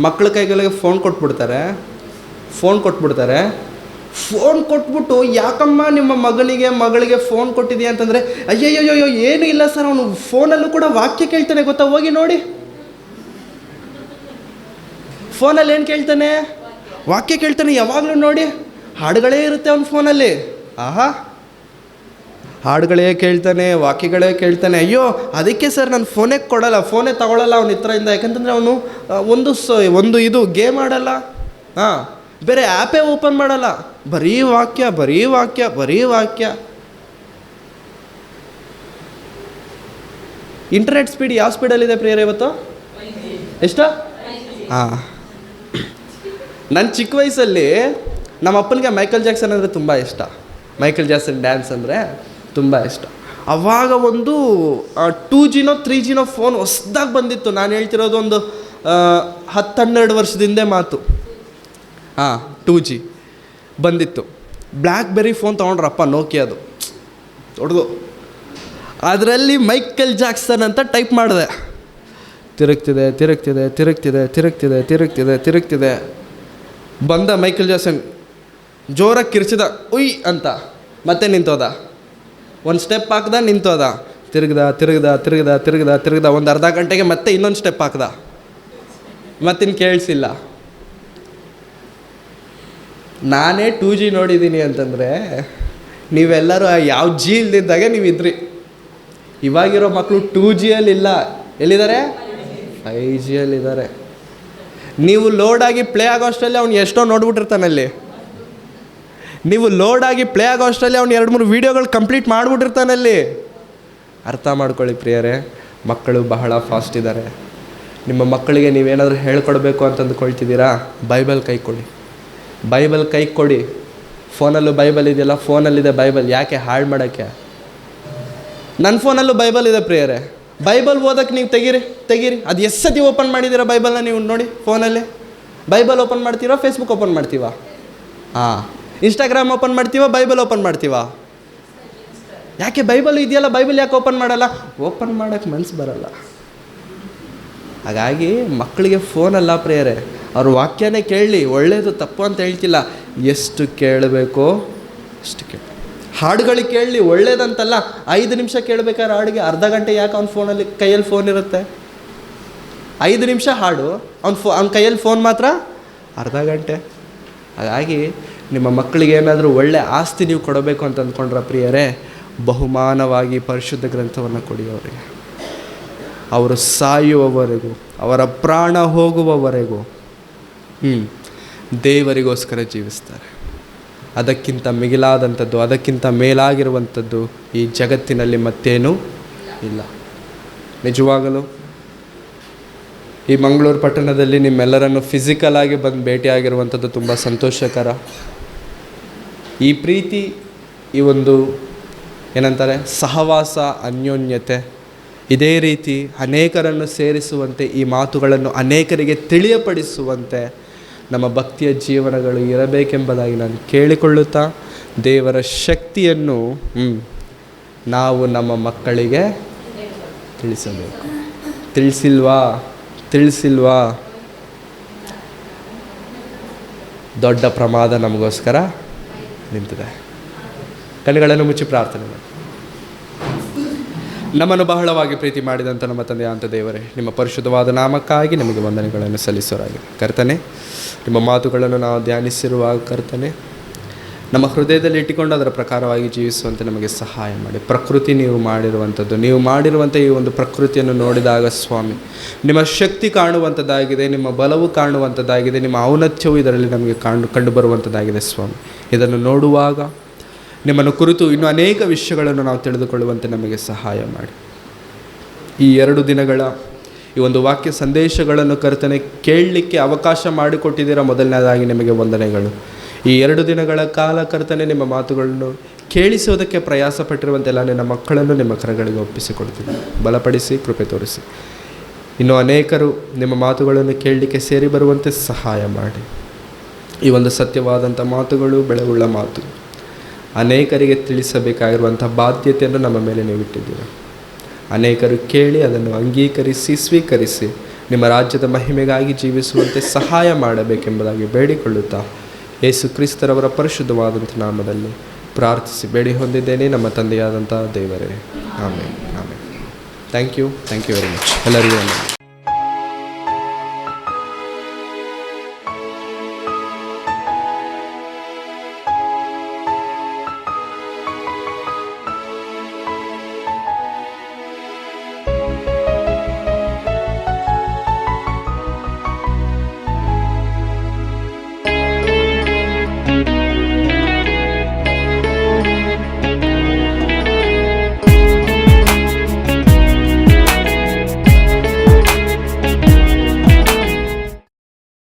ಮಕ್ಕಳ ಕೈಗಳಿಗೆ ಫೋನ್ ಕೊಟ್ಬಿಡ್ತಾರೆ. ಫೋನ್ ಕೊಟ್ಬಿಟ್ಟು ಯಾಕಮ್ಮ ನಿಮ್ಮ ಮಗಳಿಗೆ ಫೋನ್ ಕೊಟ್ಟಿದೆಯಾ ಅಂತಂದರೆ, ಅಯ್ಯಯ್ಯೋ ಏನೂ ಇಲ್ಲ ಸರ್, ಅವನು ಫೋನಲ್ಲೂ ಕೂಡ ವಾಕ್ಯ ಕೇಳ್ತಾನೆ ಗೊತ್ತಾ, ಹೋಗಿ ನೋಡಿ. ಫೋನಲ್ಲಿ ಏನು ಕೇಳ್ತಾನೆ? ವಾಕ್ಯ ಕೇಳ್ತಾನೆ ಯಾವಾಗಲೂ ನೋಡಿ. ಹಾಡುಗಳೇ ಇರುತ್ತೆ ಅವನ ಫೋನಲ್ಲಿ. ಆಹಾ, ಹಾಡುಗಳೇ ಕೇಳ್ತಾನೆ, ವಾಕ್ಯಗಳೇ ಕೇಳ್ತಾನೆ. ಅಯ್ಯೋ ಅದಕ್ಕೆ ಸರ್ ನಾನು ಫೋನೇ ಕೊಡಲ್ಲ, ಫೋನೇ ತಗೊಳ್ಳಲ್ಲ ಅವನ ಹತ್ರದಿಂದ. ಯಾಕಂತಂದರೆ ಅವನು ಒಂದು ಇದು ಗೇಮ್ ಆಡಲ್ಲ, ಬೇರೆ ಆ್ಯಪೇ ಓಪನ್ ಮಾಡಲ್ಲ, ಬರೀ ವಾಕ್ಯ ಬರೀ ವಾಕ್ಯ ಬರೀ ವಾಕ್ಯ. ಇಂಟರ್ನೆಟ್ ಸ್ಪೀಡ್ ಯಾವ ಸ್ಪೀಡಲ್ಲಿದೆ ಪ್ರಿಯರೇ ಇವತ್ತು? ಎಷ್ಟು? ನನ್ನ ಚಿಕ್ಕ ವಯಸ್ಸಲ್ಲಿ ನಮ್ಮ ಅಪ್ಪನಿಗೆ ಮೈಕಲ್ ಜಾಕ್ಸನ್ ಅಂದರೆ ತುಂಬ ಇಷ್ಟ. ಮೈಕಲ್ ಜಾಕ್ಸನ್ ಡ್ಯಾನ್ಸ್ ಅಂದರೆ ತುಂಬ ಇಷ್ಟ. ಆವಾಗ ಒಂದು 2Gನೋ 3Gನೋ ಫೋನ್ ಹೊಸ್ದಾಗಿ ಬಂದಿತ್ತು. ನಾನು ಹೇಳ್ತಿರೋದು ಒಂದು 10-12 ವರ್ಷದಿಂದ ಮಾತು. 2G ಬಂದಿತ್ತು. ಬ್ಲ್ಯಾಕ್ಬೆರಿ ಫೋನ್ ತೊಗೊಂಡ್ರಪ್ಪ, ನೋಕಿಯಾದು ದೊಡ್ಡದು. ಅದರಲ್ಲಿ ಮೈಕಲ್ ಜಾಕ್ಸನ್ ಅಂತ ಟೈಪ್ ಮಾಡಿದೆ. ತಿರುಗ್ತಿದೆ ತಿರುಗ್ತಿದೆ ತಿರುಗ್ತಿದೆ ತಿರುಗ್ತಿದೆ ತಿರುಗ್ತಿದೆ ತಿರುಗ್ತಿದೆ. ಬಂದ ಮೈಕಲ್ ಜಾಕ್ಸನ್ ಜೋರಾಗಿ ಕಿರ್ಚಿದ, ಉಯ್ ಅಂತ, ಮತ್ತೆ ನಿಂತೋದ. ಒಂದು ಸ್ಟೆಪ್ ಹಾಕ್ದ, ನಿಂತೋದ. ತಿರುಗ್ದ ತಿರುಗ್ದ ತಿರುಗ್ದ ತಿರುಗ್ದ ತಿರುಗ್ದ. ಒಂದು ಅರ್ಧ ಗಂಟೆಗೆ ಮತ್ತೆ ಇನ್ನೊಂದು ಸ್ಟೆಪ್ ಹಾಕ್ದ, ಮತ್ತಿನ್ನು ಕೇಳಿಸಿಲ್ಲ. ನಾನೇ 2G ನೋಡಿದ್ದೀನಿ ಅಂತಂದರೆ ನೀವೆಲ್ಲರೂ ಯಾವ ಜಿ ಇಲ್ದಿದ್ದಾಗೆ ನೀವಿದ್ರಿ. ಇವಾಗಿರೋ ಮಕ್ಕಳು 2Gಯಲ್ಲಿಲ್ಲ, ಎಲ್ಲಿದ್ದಾರೆ? 5Gಯಲ್ಲಿದ್ದಾರೆ. ನೀವು ಲೋಡಾಗಿ ಪ್ಲೇ ಆಗೋ ಅಷ್ಟರಲ್ಲಿ ಅವ್ನು ಎಷ್ಟೋ ನೋಡ್ಬಿಟ್ಟಿರ್ತಾನಲ್ಲಿ. ನೀವು ಲೋಡಾಗಿ ಪ್ಲೇ ಆಗೋ ಅಷ್ಟರಲ್ಲಿ ಅವ್ನು 2-3 ವೀಡಿಯೋಗಳು ಕಂಪ್ಲೀಟ್ ಮಾಡಿಬಿಟ್ಟಿರ್ತಾನಲ್ಲಿ. ಅರ್ಥ ಮಾಡ್ಕೊಳ್ಳಿ ಪ್ರಿಯರೇ, ಮಕ್ಕಳು ಬಹಳ ಫಾಸ್ಟ್ ಇದ್ದಾರೆ. ನಿಮ್ಮ ಮಕ್ಕಳಿಗೆ ನೀವೇನಾದರೂ ಹೇಳ್ಕೊಡ್ಬೇಕು ಅಂತ ಅಂದ್ಕೊಳ್ತಿದ್ದೀರಾ? ಬೈಬಲ್ ಕೈ ಕೊಡಿ, ಬೈಬಲ್ ಕೈ ಕೊಡಿ. ಫೋನಲ್ಲೂ ಬೈಬಲ್ ಇದೆಯಲ್ಲ, ಫೋನಲ್ಲಿದೆ ಬೈಬಲ್, ಯಾಕೆ ಹಾಳು ಮಾಡೋಕ್ಕೆ? ನನ್ನ ಫೋನಲ್ಲೂ ಬೈಬಲ್ ಇದೆ ಪ್ರಿಯರೇ. ಬೈಬಲ್ ಓದೋಕ್ಕೆ ನೀವು ತೆಗೀರಿ. ಅದು ಎಷ್ಟು ಸತಿ ಓಪನ್ ಮಾಡಿದ್ದೀರಾ ಬೈಬಲ್ನ ನೀವು ನೋಡಿ? ಫೋನಲ್ಲಿ ಬೈಬಲ್ ಓಪನ್ ಮಾಡ್ತೀರಾ, ಫೇಸ್ಬುಕ್ ಓಪನ್ ಮಾಡ್ತೀವ, ಇನ್ಸ್ಟಾಗ್ರಾಮ್ ಓಪನ್ ಮಾಡ್ತೀವ, ಬೈಬಲ್ ಓಪನ್ ಮಾಡ್ತೀವ? ಯಾಕೆ? ಬೈಬಲ್ ಇದೆಯಲ್ಲ, ಬೈಬಲ್ ಯಾಕೆ ಓಪನ್ ಮಾಡಲ್ಲ? ಓಪನ್ ಮಾಡೋಕ್ಕೆ ಮನಸ್ಸು ಬರಲ್ಲ. ಹಾಗಾಗಿ ಮಕ್ಕಳಿಗೆ ಫೋನಲ್ಲ ಪ್ರಿಯರೇ, ಅವ್ರ ವಾಕ್ಯನೇ ಕೇಳಲಿ. ಒಳ್ಳೆಯದು ತಪ್ಪು ಅಂತ ಹೇಳ್ತಿಲ್ಲ, ಎಷ್ಟು ಕೇಳಬೇಕೋ ಅಷ್ಟು ಕೇಳಿ. ಹಾಡುಗಳಿಗೆ ಕೇಳಲಿ, ಒಳ್ಳೇದಂತಲ್ಲ. 5 ನಿಮಿಷ ಕೇಳಬೇಕಾದ್ರೆ ಹಾಡಿಗೆ ಅರ್ಧ ಗಂಟೆ ಯಾಕೆ ಅವ್ನ ಫೋನಲ್ಲಿ ಕೈಯಲ್ಲಿ ಫೋನ್ ಇರುತ್ತೆ? 5 ನಿಮಿಷ ಹಾಡು, ಅವ್ನ ಕೈಯಲ್ಲಿ ಫೋನ್ ಮಾತ್ರ ಅರ್ಧ ಗಂಟೆ. ಹಾಗಾಗಿ ನಿಮ್ಮ ಮಕ್ಕಳಿಗೆ ಏನಾದರೂ ಒಳ್ಳೆ ಆಸ್ತಿ ನೀವು ಕೊಡಬೇಕು ಅಂತ ಅಂದ್ಕೊಂಡ್ರೆ ಪ್ರಿಯರೇ, ಬಹುಮಾನವಾಗಿ ಪರಿಶುದ್ಧ ಗ್ರಂಥವನ್ನು ಕೊಡಿ ಅವರಿಗೆ. ಅವರು ಸಾಯುವವರೆಗೂ, ಅವರ ಪ್ರಾಣ ಹೋಗುವವರೆಗೂ ದೇವರಿಗೋಸ್ಕರ ಜೀವಿಸ್ತಾರೆ. ಅದಕ್ಕಿಂತ ಮಿಗಿಲಾದಂಥದ್ದು, ಅದಕ್ಕಿಂತ ಮೇಲಾಗಿರುವಂಥದ್ದು ಈ ಜಗತ್ತಿನಲ್ಲಿ ಮತ್ತೇನೂ ಇಲ್ಲ. ನಿಜವಾಗಲೂ ಈ ಮಂಗಳೂರು ಪಟ್ಟಣದಲ್ಲಿ ನಿಮ್ಮೆಲ್ಲರನ್ನು ಫಿಸಿಕಲ್ ಆಗಿ ಬಂದು ಭೇಟಿಯಾಗಿರುವಂಥದ್ದು ತುಂಬ ಸಂತೋಷಕರ. ಈ ಪ್ರೀತಿ, ಈ ಒಂದು ಏನಂತಾರೆ ಸಹವಾಸ, ಅನ್ಯೋನ್ಯತೆ, ಇದೇ ರೀತಿ ಅನೇಕರನ್ನು ಸೇರಿಸುವಂತೆ, ಈ ಮಾತುಗಳನ್ನು ಅನೇಕರಿಗೆ ತಿಳಿಯಪಡಿಸುವಂತೆ ನಮ್ಮ ಭಕ್ತಿಯ ಜೀವನಗಳು ಇರಬೇಕೆಂಬುದಾಗಿ ನಾನು ಕೇಳಿಕೊಳ್ಳುತ್ತಾ, ದೇವರ ಶಕ್ತಿಯನ್ನು ನಾವು ನಮ್ಮ ಮಕ್ಕಳಿಗೆ ತಿಳಿಸಬೇಕು. ತಿಳಿಸಿಲ್ವಾ ದೊಡ್ಡ ಪ್ರಮಾದ ನಮಗೋಸ್ಕರ ನಿಂತಿದೆ. ಕಣ್ಣುಗಳನ್ನು ಮುಚ್ಚಿ ಪ್ರಾರ್ಥನೆ ಮಾಡಿ. ನಮ್ಮನ್ನು ಬಹಳವಾಗಿ ಪ್ರೀತಿ ಮಾಡಿದಂಥ ನಮ್ಮ ತಂದೆಯಾದ ದೇವರೇ, ನಿಮ್ಮ ಪರಿಶುದ್ಧವಾದ ನಾಮಕ್ಕಾಗಿ ನಿಮಗೆ ವಂದನೆಗಳನ್ನು ಸಲ್ಲಿಸೋರಾಗಿದೆ. ಕರ್ತನೆ, ನಿಮ್ಮ ಮಾತುಗಳನ್ನು ನಾವು ಧ್ಯಾನಿಸಿರುವಾಗ ಕರ್ತನೆ, ನಮ್ಮ ಹೃದಯದಲ್ಲಿ ಇಟ್ಟುಕೊಂಡು ಅದರ ಪ್ರಕಾರವಾಗಿ ಜೀವಿಸುವಂತೆ ನಮಗೆ ಸಹಾಯ ಮಾಡಿ. ಪ್ರಕೃತಿ ನೀವು ಮಾಡಿರುವಂಥ ಈ ಒಂದು ಪ್ರಕೃತಿಯನ್ನು ನೋಡಿದಾಗ ಸ್ವಾಮಿ, ನಿಮ್ಮ ಶಕ್ತಿ ಕಾಣುವಂಥದ್ದಾಗಿದೆ, ನಿಮ್ಮ ಬಲವು ಕಾಣುವಂಥದ್ದಾಗಿದೆ, ನಿಮ್ಮ ಔನ್ನತ್ಯವು ಇದರಲ್ಲಿ ನಮಗೆ ಕಂಡು ಬರುವಂಥದ್ದಾಗಿದೆ ಸ್ವಾಮಿ. ಇದನ್ನು ನೋಡುವಾಗ ನಿಮ್ಮನ್ನು ಕುರಿತು ಇನ್ನೂ ಅನೇಕ ವಿಷಯಗಳನ್ನು ನಾವು ತಿಳಿದುಕೊಳ್ಳುವಂತೆ ನಮಗೆ ಸಹಾಯ ಮಾಡಿ. ಈ 2 ದಿನಗಳ ಈ ಒಂದು ವಾಕ್ಯ ಸಂದೇಶಗಳನ್ನು ಕರ್ತನೆ ಕೇಳಲಿಕ್ಕೆ ಅವಕಾಶ ಮಾಡಿಕೊಟ್ಟಿದ್ದೀರಾ. ಮೊದಲನೇದಾಗಿ ನಿಮಗೆ ವಂದನೆಗಳು. ಈ 2 ದಿನಗಳ ಕಾಲ ಕರ್ತನೆ ನಿಮ್ಮ ಮಾತುಗಳನ್ನು ಕೇಳಿಸೋದಕ್ಕೆ ಪ್ರಯಾಸ ಪಟ್ಟಿರುವಂತೆಲ್ಲ ನನ್ನ ಮಕ್ಕಳನ್ನು ನಿಮ್ಮ ಕರಗಳಿಗೆ ಒಪ್ಪಿಸಿಕೊಡ್ತೀನಿ. ಬಲಪಡಿಸಿ, ಕೃಪೆ ತೋರಿಸಿ. ಇನ್ನೂ ಅನೇಕರು ನಿಮ್ಮ ಮಾತುಗಳನ್ನು ಕೇಳಲಿಕ್ಕೆ ಸೇರಿ ಬರುವಂತೆ ಸಹಾಯ ಮಾಡಿ. ಈ ಒಂದು ಸತ್ಯವಾದಂಥ ಮಾತುಗಳು, ಬೆಳಗುಳ್ಳ ಮಾತು, ಅನೇಕರಿಗೆ ತಿಳಿಸಬೇಕಾಗಿರುವಂಥ ಬಾಧ್ಯತೆಯನ್ನು ನಮ್ಮ ಮೇಲೆ ನೀವು ಇಟ್ಟಿದ್ದೀರ. ಅನೇಕರು ಕೇಳಿ ಅದನ್ನು ಅಂಗೀಕರಿಸಿ, ಸ್ವೀಕರಿಸಿ ನಿಮ್ಮ ರಾಜ್ಯದ ಮಹಿಮೆಗಾಗಿ ಜೀವಿಸುವಂತೆ ಸಹಾಯ ಮಾಡಬೇಕೆಂಬುದಾಗಿ ಬೇಡಿಕೊಳ್ಳುತ್ತಾ ಯೇಸು ಕ್ರಿಸ್ತರವರ ಪರಿಶುದ್ಧವಾದಂಥ ನಾಮದಲ್ಲಿ ಪ್ರಾರ್ಥಿಸಿ ಬೇಡಿ ಹೊಂದಿದ್ದೇನೆ ನಮ್ಮ ತಂದೆಯಾದಂಥ ದೇವರೇ. ಆಮೇಲೆ ಥ್ಯಾಂಕ್ ಯು ವೆರಿ ಮಚ್ ಎಲ್ಲರಿಗೂ.